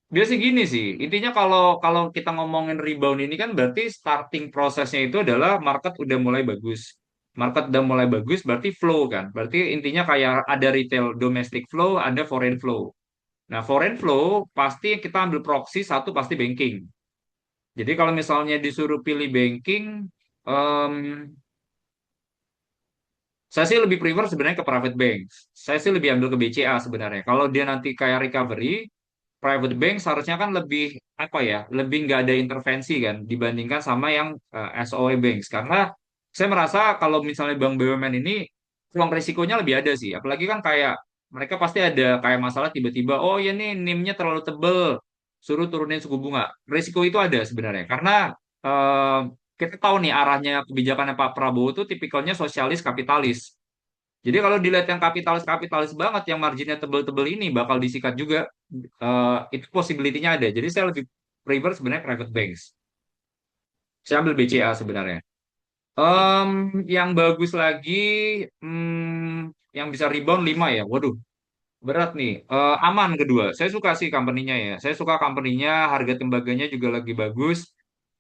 Biasa gini sih. Intinya kalau kalau kita ngomongin rebound ini kan berarti starting prosesnya itu adalah market udah mulai bagus. Market udah mulai bagus berarti flow kan. Berarti intinya kayak ada retail domestic flow, ada foreign flow. Nah, foreign flow pasti kita ambil proxy satu pasti banking. Jadi kalau misalnya disuruh pilih banking, em, saya sih lebih prefer sebenarnya ke private bank. Saya sih lebih ambil ke BCA sebenarnya. Kalau dia nanti kayak recovery, private bank seharusnya kan lebih apa ya, lebih nggak ada intervensi kan dibandingkan sama yang SOE banks. Karena saya merasa kalau misalnya bank BUMN ini ruang risikonya lebih ada sih. Apalagi kan kayak mereka pasti ada kayak masalah tiba-tiba, oh ya nih NIM-nya terlalu tebel, suruh turunin suku bunga. Risiko itu ada sebenarnya. Karena eh, kita tahu nih arahnya kebijakannya Pak Prabowo itu tipikalnya sosialis kapitalis. Jadi kalau dilihat yang kapitalis-kapitalis banget, yang marginnya tebel-tebel ini bakal disikat juga. Itu possibility-nya ada. Jadi saya lebih prefer sebenarnya private banks. Saya ambil BCA sebenarnya. Em, yang bagus lagi, yang bisa rebound 5 ya. Waduh, berat nih. Aman kedua. Saya suka sih company-nya ya. Saya suka company-nya, harga tembaganya juga lagi bagus.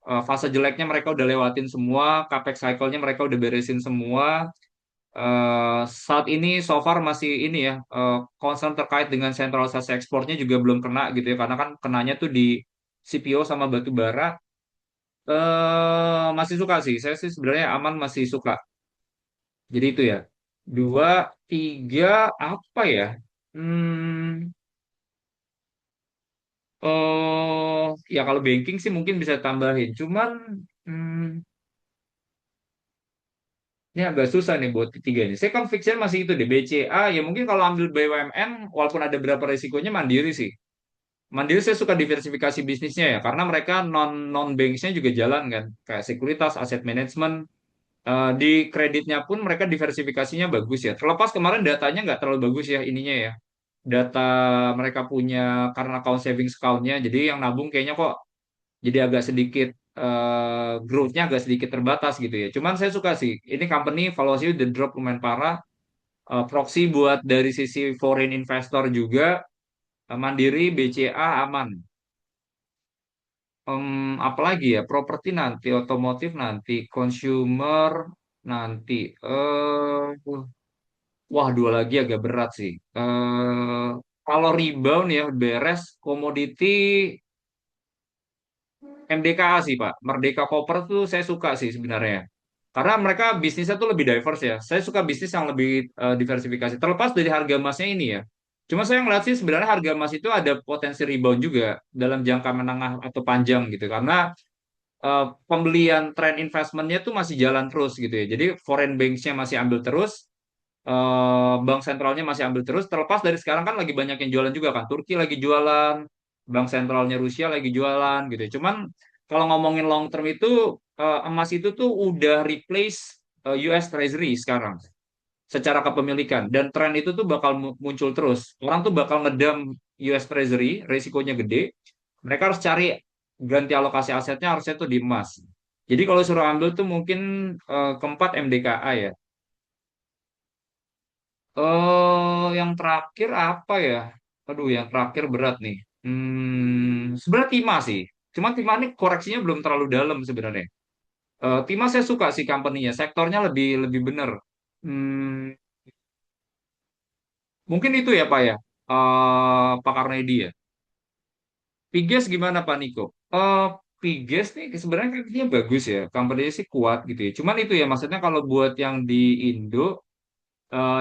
Fase jeleknya mereka udah lewatin semua, capex cycle-nya mereka udah beresin semua. Saat ini so far masih ini ya, concern terkait dengan sentralisasi ekspornya juga belum kena gitu ya, karena kan kenanya tuh di CPO sama batu bara. Masih suka sih, saya sih sebenarnya aman masih suka. Jadi itu ya. Dua, tiga, apa ya? Hmm, ya kalau banking sih mungkin bisa tambahin. Cuman hmm, ini agak susah nih buat ketiga ini. Saya conviction masih itu deh, BCA. Ya mungkin kalau ambil BUMN, walaupun ada beberapa resikonya mandiri sih. Mandiri saya suka diversifikasi bisnisnya ya, karena mereka non banksnya juga jalan kan, kayak sekuritas, aset manajemen, di kreditnya pun mereka diversifikasinya bagus ya. Terlepas kemarin datanya nggak terlalu bagus ya ininya ya, data mereka punya karena account savings account-nya, jadi yang nabung kayaknya kok jadi agak sedikit growth-nya agak sedikit terbatas gitu ya. Cuman saya suka sih, ini company valuasi udah drop lumayan parah. Proxy buat dari sisi foreign investor juga, Mandiri, BCA aman. Apalagi ya, properti nanti, otomotif nanti, consumer nanti. Wah, dua lagi agak berat sih. Kalau rebound ya beres, komoditi MDKA sih Pak. Merdeka Copper tuh saya suka sih sebenarnya. Karena mereka bisnisnya tuh lebih diverse ya. Saya suka bisnis yang lebih diversifikasi. Terlepas dari harga emasnya ini ya. Cuma saya ngeliat sih sebenarnya harga emas itu ada potensi rebound juga dalam jangka menengah atau panjang gitu. Karena pembelian tren investmentnya tuh masih jalan terus gitu ya. Jadi foreign banks-nya masih ambil terus. bank sentralnya masih ambil terus. Terlepas dari sekarang kan lagi banyak yang jualan juga kan. Turki lagi jualan, bank sentralnya Rusia lagi jualan gitu. Cuman kalau ngomongin long term itu emas itu tuh udah replace US Treasury sekarang secara kepemilikan dan tren itu tuh bakal muncul terus. Orang tuh bakal ngedam US Treasury, resikonya gede. Mereka harus cari ganti alokasi asetnya harusnya tuh di emas. Jadi kalau suruh ambil tuh mungkin keempat MDKA ya. Yang terakhir apa ya? Aduh, yang terakhir berat nih. Sebenarnya Tima sih. Cuma Tima ini koreksinya belum terlalu dalam sebenarnya. Tima saya suka sih company-nya, sektornya lebih lebih bener. Hmm, Mungkin itu ya Pak ya, Pak Karnedi ya. Piges gimana Pak Niko? Piges nih sebenarnya kakinya bagus ya, company-nya sih kuat gitu ya. Cuman itu ya maksudnya kalau buat yang di Indo,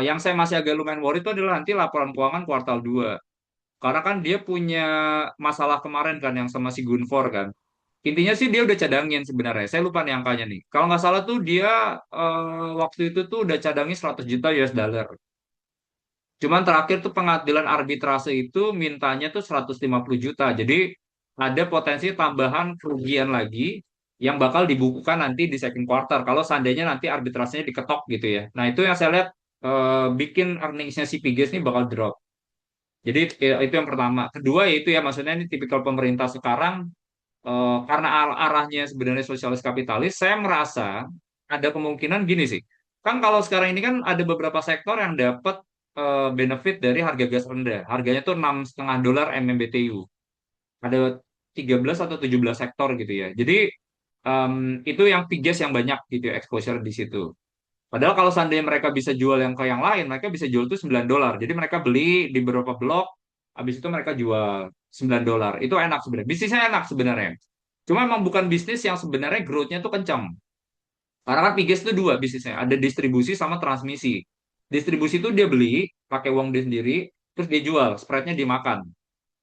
yang saya masih agak lumayan worry itu adalah nanti laporan keuangan kuartal 2. Karena kan dia punya masalah kemarin kan yang sama si Gunvor kan. Intinya sih dia udah cadangin sebenarnya. Saya lupa nih angkanya nih. Kalau nggak salah tuh dia waktu itu tuh udah cadangin 100 juta US dollar. Cuman terakhir tuh pengadilan arbitrase itu mintanya tuh 150 juta. Jadi ada potensi tambahan kerugian lagi yang bakal dibukukan nanti di second quarter kalau seandainya nanti arbitrasenya diketok gitu ya. Nah, itu yang saya lihat bikin earningsnya si Piges ini bakal drop. Jadi itu yang pertama. Kedua yaitu ya maksudnya ini tipikal pemerintah sekarang karena arahnya sebenarnya sosialis kapitalis, saya merasa ada kemungkinan gini sih. Kan kalau sekarang ini kan ada beberapa sektor yang dapat benefit dari harga gas rendah. Harganya tuh $6,5 MMBTU. Ada 13 atau 17 sektor gitu ya. Jadi itu yang gas yang banyak gitu ya, exposure di situ. Padahal kalau seandainya mereka bisa jual yang ke yang lain, mereka bisa jual tuh $9. Jadi mereka beli di beberapa blok, habis itu mereka jual $9. Itu enak sebenarnya. Bisnisnya enak sebenarnya. Cuma emang bukan bisnis yang sebenarnya growth-nya tuh kencang. Karena kan Piges itu dua bisnisnya, ada distribusi sama transmisi. Distribusi itu dia beli, pakai uang dia sendiri, terus dia jual, spreadnya dimakan.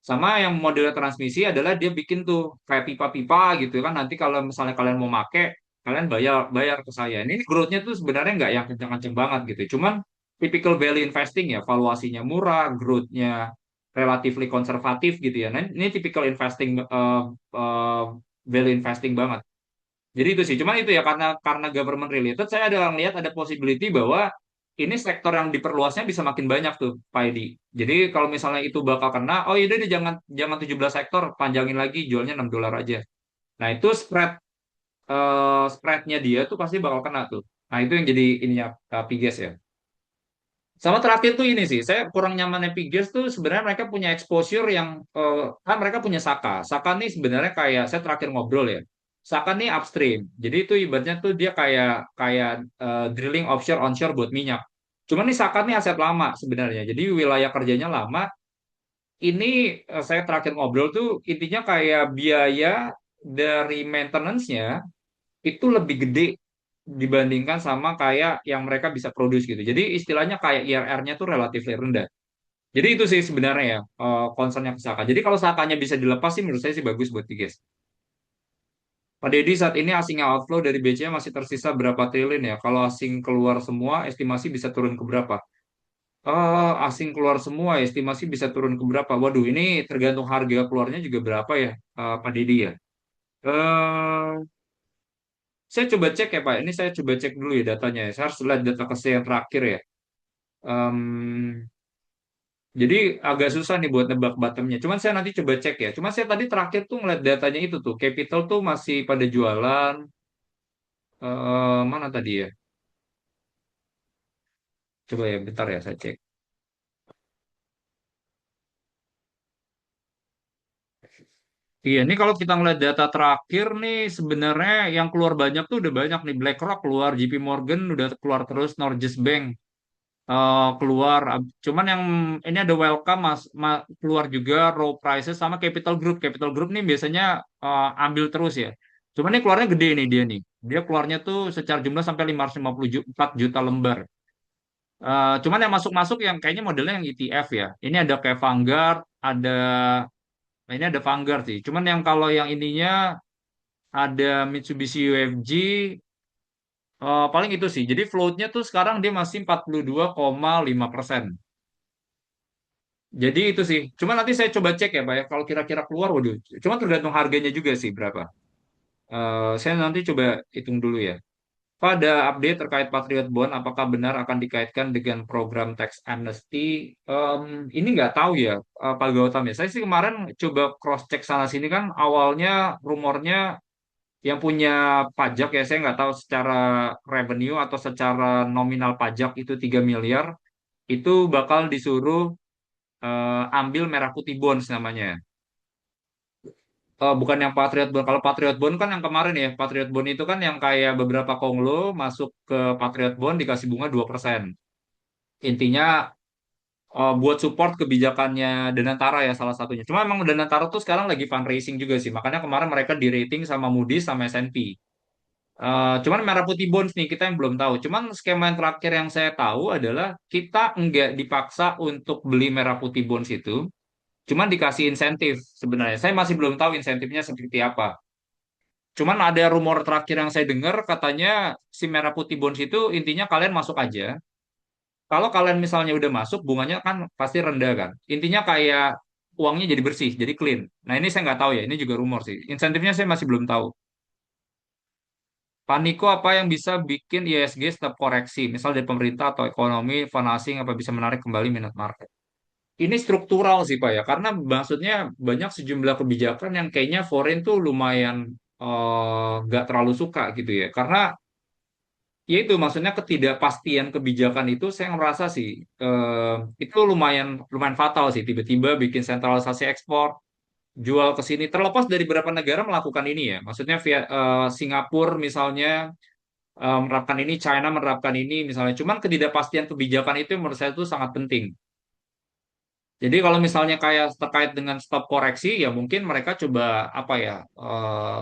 Sama yang model transmisi adalah dia bikin tuh kayak pipa-pipa gitu kan. Nanti kalau misalnya kalian mau make, kalian bayar bayar ke saya. Ini growth-nya tuh sebenarnya nggak yang kencang-kencang banget gitu. Cuman typical value investing ya, valuasinya murah, growth-nya relatively konservatif gitu ya. Nah, ini typical investing value investing banget. Jadi itu sih, cuman itu ya karena government related, saya ada lihat ada possibility bahwa ini sektor yang diperluasnya bisa makin banyak tuh, Pak Edi. Jadi kalau misalnya itu bakal kena, oh yaudah deh jangan jangan 17 sektor, panjangin lagi jualnya $6 aja. Nah itu spreadnya dia tuh pasti bakal kena tuh. Nah itu yang jadi ininya Piges ya. Sama terakhir tuh ini sih, saya kurang nyaman Piges tuh sebenarnya mereka punya exposure yang kan mereka punya Saka. Saka nih sebenarnya kayak saya terakhir ngobrol ya. Saka nih upstream. Jadi itu ibaratnya tuh dia kayak kayak drilling offshore onshore buat minyak. Cuman nih Saka nih aset lama sebenarnya. Jadi wilayah kerjanya lama. Ini saya terakhir ngobrol tuh intinya kayak biaya dari maintenance-nya itu lebih gede dibandingkan sama kayak yang mereka bisa produce gitu. Jadi istilahnya kayak IRR-nya tuh relatif rendah. Jadi itu sih sebenarnya ya concern yang ke Saka. Jadi kalau Sakanya bisa dilepas sih menurut saya sih bagus buat Tigres. Pak Deddy saat ini asingnya outflow dari BCA masih tersisa berapa triliun ya? Kalau asing keluar semua, estimasi bisa turun ke berapa? Asing keluar semua, estimasi bisa turun ke berapa? Waduh, ini tergantung harga keluarnya juga berapa ya, Pak Deddy ya? Eh, saya coba cek ya Pak. Ini saya coba cek dulu ya datanya ya. Saya harus lihat data kesehatan yang terakhir ya. Em, jadi agak susah nih buat nebak bottomnya. Cuman saya nanti coba cek ya. Cuman saya tadi terakhir tuh ngeliat datanya itu tuh. Capital tuh masih pada jualan. Mana tadi ya? Coba ya, bentar ya saya cek. Iya, ini kalau kita ngeliat data terakhir nih, sebenarnya yang keluar banyak tuh udah banyak nih. BlackRock keluar, JP Morgan udah keluar terus, Norges Bank keluar. Cuman yang ini ada welcome keluar juga raw prices sama Capital Group. Capital Group nih biasanya ambil terus ya. Cuman ini keluarnya gede nih dia nih. Dia keluarnya tuh secara jumlah sampai 554 juta lembar. Cuman yang masuk-masuk yang kayaknya modelnya yang ETF ya. Ini ada kayak Vanguard, ada ini ada Vanguard sih. Cuman yang kalau yang ininya ada Mitsubishi UFJ, Paling itu sih. Jadi floatnya tuh sekarang dia masih 42,5%. Jadi itu sih. Cuma nanti saya coba cek ya, Pak ya. Kalau kira-kira keluar, waduh. Cuma tergantung harganya juga sih berapa. Saya nanti coba hitung dulu ya. Pak, ada update terkait Patriot Bond, apakah benar akan dikaitkan dengan program tax amnesty? Ini nggak tahu ya, Pak Gautam ya. Saya sih kemarin coba cross check sana sini kan awalnya rumornya yang punya pajak ya, saya nggak tahu secara revenue atau secara nominal pajak itu 3 miliar, itu bakal disuruh ambil merah putih bonds namanya. Bukan yang Patriot Bond. Kalau Patriot Bond kan yang kemarin ya, Patriot Bond itu kan yang kayak beberapa konglo masuk ke Patriot Bond dikasih bunga 2%. Intinya buat support kebijakannya Danantara ya salah satunya. Cuma emang Danantara tuh sekarang lagi fundraising juga sih. Makanya kemarin mereka di rating sama Moody's sama S&P. Cuman merah putih bonds nih kita yang belum tahu. Cuman skema yang terakhir yang saya tahu adalah kita nggak dipaksa untuk beli merah putih bonds itu. Cuman dikasih insentif sebenarnya. Saya masih belum tahu insentifnya seperti apa. Cuman ada rumor terakhir yang saya dengar katanya si merah putih bonds itu intinya kalian masuk aja. Kalau kalian misalnya udah masuk, bunganya kan pasti rendah kan. Intinya kayak uangnya jadi bersih, jadi clean. Nah ini saya nggak tahu ya, ini juga rumor sih. Insentifnya saya masih belum tahu. Paniko apa yang bisa bikin ISG tetap koreksi, misal dari pemerintah atau ekonomi, fund asing apa bisa menarik kembali minat market. Ini struktural sih Pak ya, karena maksudnya banyak sejumlah kebijakan yang kayaknya foreign tuh lumayan nggak terlalu suka gitu ya. Karena ya itu maksudnya ketidakpastian kebijakan itu saya merasa sih itu lumayan lumayan fatal sih tiba-tiba bikin sentralisasi ekspor jual ke sini terlepas dari beberapa negara melakukan ini ya maksudnya via Singapura misalnya menerapkan ini China menerapkan ini misalnya cuman ketidakpastian kebijakan itu menurut saya itu sangat penting jadi kalau misalnya kayak terkait dengan stop koreksi ya mungkin mereka coba apa ya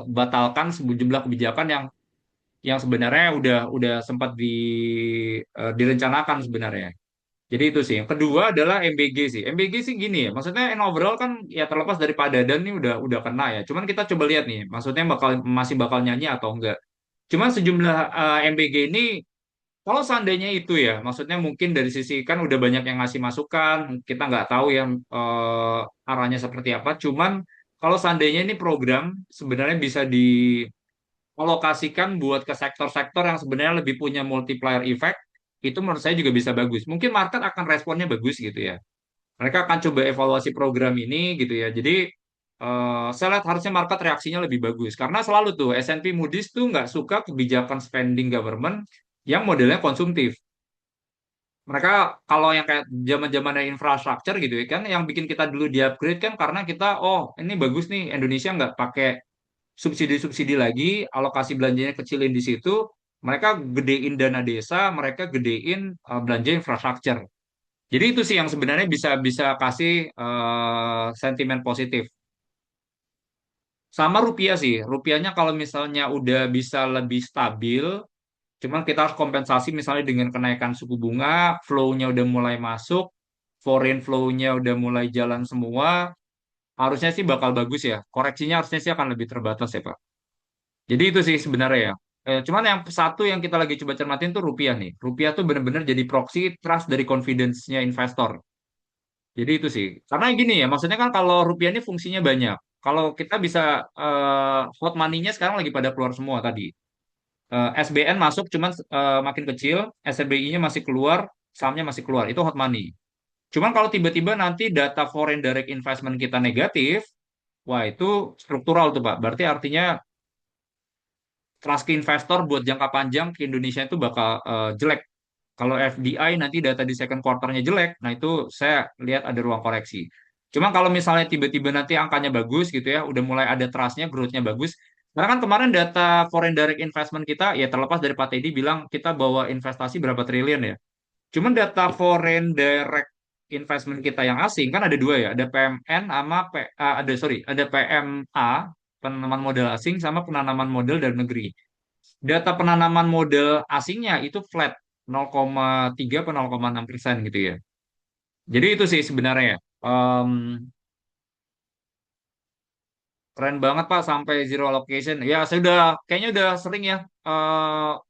batalkan sejumlah kebijakan yang sebenarnya udah sempat direncanakan sebenarnya. Jadi itu sih. Yang kedua adalah MBG sih. MBG sih gini ya. Maksudnya in overall kan ya terlepas dari Pak Dadan nih udah kena ya. Cuman kita coba lihat nih. Maksudnya masih bakal nyanyi atau enggak. Cuman sejumlah MBG ini kalau seandainya itu ya, maksudnya mungkin dari sisi kan udah banyak yang ngasih masukan, kita nggak tahu ya arahnya seperti apa. Cuman kalau seandainya ini program sebenarnya bisa alokasikan buat ke sektor-sektor yang sebenarnya lebih punya multiplier effect, itu menurut saya juga bisa bagus. Mungkin market akan responnya bagus gitu ya. Mereka akan coba evaluasi program ini gitu ya. Jadi saya lihat harusnya market reaksinya lebih bagus. Karena selalu tuh S&P Moody's tuh nggak suka kebijakan spending government yang modelnya konsumtif. Mereka kalau yang kayak zaman-zaman infrastruktur gitu ya kan, yang bikin kita dulu di-upgrade kan karena kita, oh ini bagus nih Indonesia nggak pakai subsidi-subsidi lagi, alokasi belanjanya kecilin di situ, mereka gedein dana desa, mereka gedein belanja infrastruktur. Jadi itu sih yang sebenarnya bisa bisa kasih sentimen positif. Sama rupiah sih, rupiahnya kalau misalnya udah bisa lebih stabil, cuman kita harus kompensasi misalnya dengan kenaikan suku bunga, flow-nya udah mulai masuk, foreign flow-nya udah mulai jalan semua, harusnya sih bakal bagus ya. Koreksinya harusnya sih akan lebih terbatas ya, Pak. Jadi itu sih sebenarnya ya. Cuman yang satu yang kita lagi coba cermatin tuh rupiah nih. Rupiah tuh bener-bener jadi proxy trust dari confidence-nya investor. Jadi itu sih. Karena gini ya, maksudnya kan kalau rupiah ini fungsinya banyak. Kalau kita bisa hot money-nya sekarang lagi pada keluar semua tadi. SBN masuk cuman makin kecil, SRBI-nya masih keluar, sahamnya masih keluar. Itu hot money. Cuman kalau tiba-tiba nanti data foreign direct investment kita negatif, wah itu struktural tuh Pak. Berarti artinya trust ke investor buat jangka panjang ke Indonesia itu bakal jelek. Kalau FDI nanti data di second quarter-nya jelek, nah itu saya lihat ada ruang koreksi. Cuma kalau misalnya tiba-tiba nanti angkanya bagus gitu ya, udah mulai ada trust-nya, growth-nya bagus. Karena kan kemarin data foreign direct investment kita, ya terlepas dari Pak Teddy bilang kita bawa investasi berapa triliun ya. Cuman data foreign direct investment kita yang asing kan ada dua ya, ada PMN sama ada sorry, ada PMA penanaman modal asing sama penanaman modal dari negeri. Data penanaman modal asingnya itu flat 0,3 atau 0,6% gitu ya. Jadi itu sih sebenarnya. Em, Keren banget Pak sampai zero allocation. Ya, saya udah kayaknya udah sering ya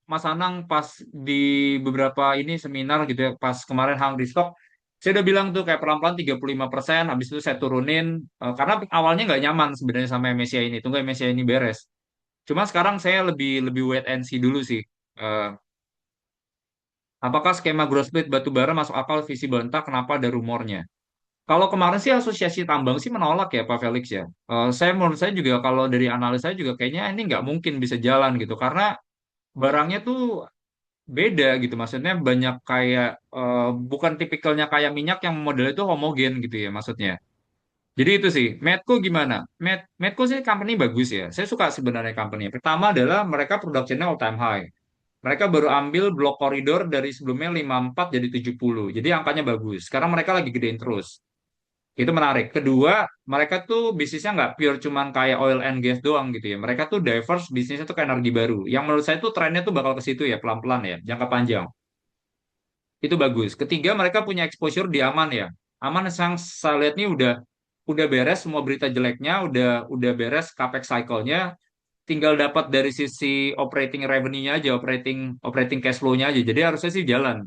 Mas Anang pas di beberapa ini seminar gitu ya, pas kemarin Hungry Stock, saya udah bilang tuh kayak pelan-pelan 35%, habis itu saya turunin karena awalnya nggak nyaman sebenarnya sama MSCI ini, tunggu MSCI ini beres. Cuma sekarang saya lebih lebih wait and see dulu sih. Eh, apakah skema growth split batubara masuk akal visible entah kenapa ada rumornya. Kalau kemarin sih asosiasi tambang sih menolak ya Pak Felix ya. Saya menurut saya juga kalau dari analis saya juga kayaknya ini nggak mungkin bisa jalan gitu karena barangnya tuh beda gitu. Maksudnya banyak kayak bukan tipikalnya kayak minyak yang model itu homogen gitu ya maksudnya. Jadi itu sih. Medco gimana? Medco sih company bagus ya. Saya suka sebenarnya company. Pertama adalah mereka produksinya all time high. Mereka baru ambil blok koridor dari sebelumnya 54 jadi 70. Jadi angkanya bagus. Sekarang mereka lagi gedein terus. Itu menarik. Kedua, mereka tuh bisnisnya nggak pure cuman kayak oil and gas doang gitu ya. Mereka tuh diverse bisnisnya tuh kayak energi baru. Yang menurut saya tuh trennya tuh bakal ke situ ya, pelan-pelan ya, jangka panjang. Itu bagus. Ketiga, mereka punya exposure di aman ya. Aman yang saya lihat nih udah beres semua berita jeleknya, udah beres capex cycle-nya, tinggal dapat dari sisi operating revenue-nya aja, operating operating cash flow-nya aja. Jadi harusnya sih jalan.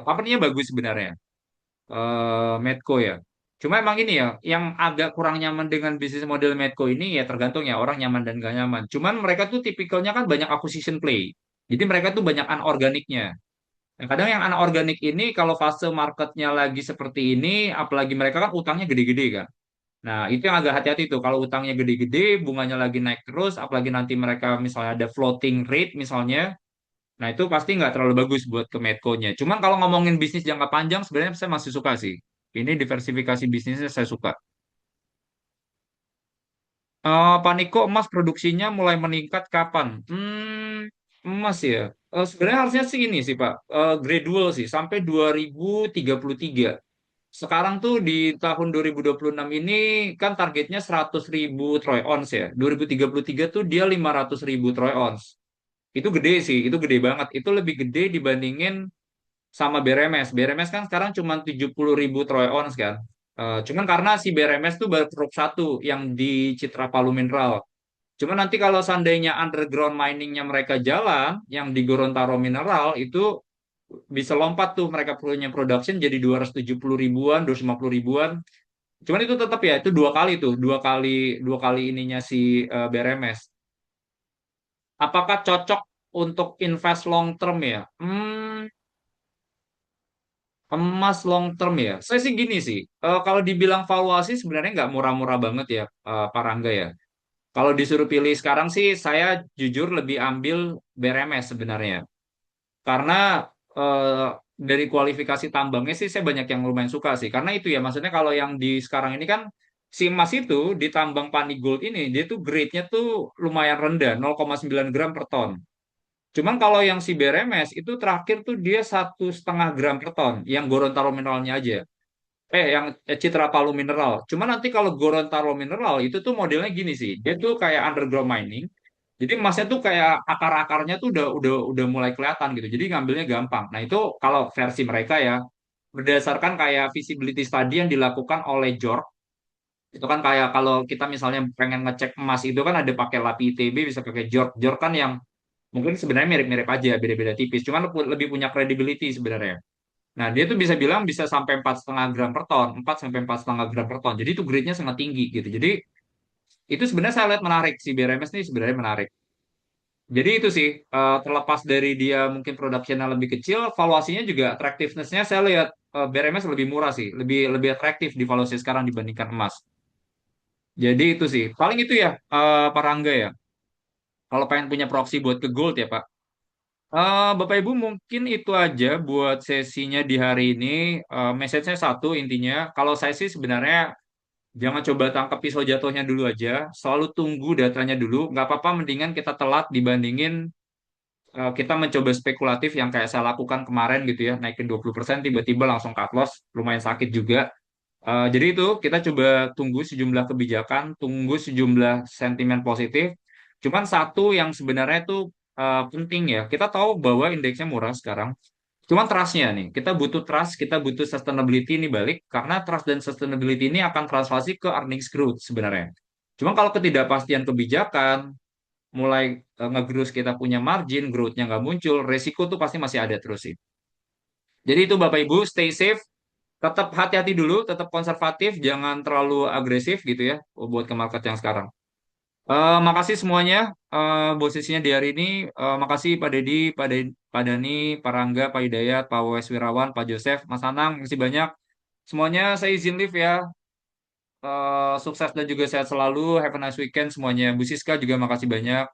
Company-nya bagus sebenarnya. Medco ya. Cuma emang ini ya, yang agak kurang nyaman dengan bisnis model Medco ini ya tergantung ya orang nyaman dan gak nyaman. Cuman mereka tuh tipikalnya kan banyak acquisition play. Jadi mereka tuh banyak anorganiknya. Nah, kadang yang anorganik ini kalau fase marketnya lagi seperti ini, apalagi mereka kan utangnya gede-gede kan. Nah, itu yang agak hati-hati tuh. Kalau utangnya gede-gede, bunganya lagi naik terus, apalagi nanti mereka misalnya ada floating rate misalnya, nah, itu pasti nggak terlalu bagus buat ke Medco-nya. Cuman kalau ngomongin bisnis jangka panjang, sebenarnya saya masih suka sih. Ini diversifikasi bisnisnya saya suka. Pak Niko, emas produksinya mulai meningkat kapan? Emas ya. Sebenarnya harusnya sih ini sih Pak, gradual sih, sampai 2033. Sekarang tuh di tahun 2026 ini kan targetnya 100.000 troy ounce ya. 2033 tuh dia 500.000 troy ounce. Itu gede sih, itu gede banget. Itu lebih gede dibandingin sama BRMS. BRMS kan sekarang cuma 70.000 troy ounce kan. Cuman karena si BRMS tuh baru produk satu yang di Citra Palu Mineral. Cuman nanti kalau seandainya underground miningnya mereka jalan, yang di Gorontalo Mineral itu bisa lompat tuh mereka punya production jadi 270 ribuan, 250 ribuan. Cuman itu tetap ya, itu dua kali ininya si BRMS. Apakah cocok untuk invest long term ya? Emas long term ya. Saya sih gini sih. Kalau dibilang valuasi sebenarnya nggak murah-murah banget ya, Pak Rangga ya. Kalau disuruh pilih sekarang sih, saya jujur lebih ambil BRMS sebenarnya. Karena eh, dari kualifikasi tambangnya sih saya banyak yang lumayan suka sih. Karena itu ya, maksudnya kalau yang di sekarang ini kan si emas itu di tambang Panigold ini dia tuh grade-nya tuh lumayan rendah, 0,9 gram per ton. Cuman kalau yang si BRMS itu terakhir tuh dia 1,5 gram per ton, yang Gorontalo mineralnya aja. Yang Citra Palu Mineral. Cuman nanti kalau Gorontalo Mineral itu tuh modelnya gini sih, dia tuh kayak underground mining. Jadi emasnya tuh kayak akar-akarnya tuh udah mulai kelihatan gitu. Jadi ngambilnya gampang. Nah itu kalau versi mereka ya berdasarkan kayak visibility study yang dilakukan oleh JORC. Itu kan kayak kalau kita misalnya pengen ngecek emas itu kan ada pakai LAPI ITB bisa pakai JORC. JORC kan yang mungkin sebenarnya mirip-mirip aja, beda-beda tipis. Cuman lebih punya credibility sebenarnya. Nah, dia tuh bisa bilang bisa sampai 4,5 gram per ton, 4 sampai 4,5 gram per ton. Jadi itu grade-nya sangat tinggi gitu. Jadi itu sebenarnya saya lihat menarik si BRMS ini sebenarnya menarik. Jadi itu sih terlepas dari dia mungkin produksinya lebih kecil, valuasinya juga attractiveness-nya saya lihat BRMS lebih murah sih, lebih lebih atraktif di valuasi sekarang dibandingkan emas. Jadi itu sih, paling itu ya Pak Rangga ya. Kalau pengen punya proxy buat ke gold ya Pak. Bapak Ibu mungkin itu aja buat sesinya di hari ini. Message-nya satu intinya, kalau saya sih sebenarnya jangan coba tangkap pisau jatuhnya dulu aja, selalu tunggu datanya dulu. Nggak apa-apa, mendingan kita telat dibandingin kita mencoba spekulatif yang kayak saya lakukan kemarin gitu ya, naikin 20% tiba-tiba langsung cut loss, lumayan sakit juga. Jadi itu kita coba tunggu sejumlah kebijakan, tunggu sejumlah sentimen positif. Cuman satu yang sebenarnya itu penting ya, kita tahu bahwa indeksnya murah sekarang. Cuman trust-nya nih, kita butuh trust, kita butuh sustainability ini balik, karena trust dan sustainability ini akan translasi ke earnings growth sebenarnya. Cuma kalau ketidakpastian kebijakan, mulai ngegerus kita punya margin, growth-nya nggak muncul, resiko tuh pasti masih ada terus sih. Jadi itu Bapak Ibu, stay safe, tetap hati-hati dulu, tetap konservatif, jangan terlalu agresif gitu ya buat ke market yang sekarang. Makasih semuanya posisinya di hari ini. Makasih Pak Dedi, Pak Dani, Pak Rangga, Pak Hidayat, Pak Wes Wirawan, Pak Joseph, Mas Anang, makasih banyak. Semuanya saya izin live ya. Sukses dan juga sehat selalu. Have a nice weekend semuanya. Bu Siska juga makasih banyak.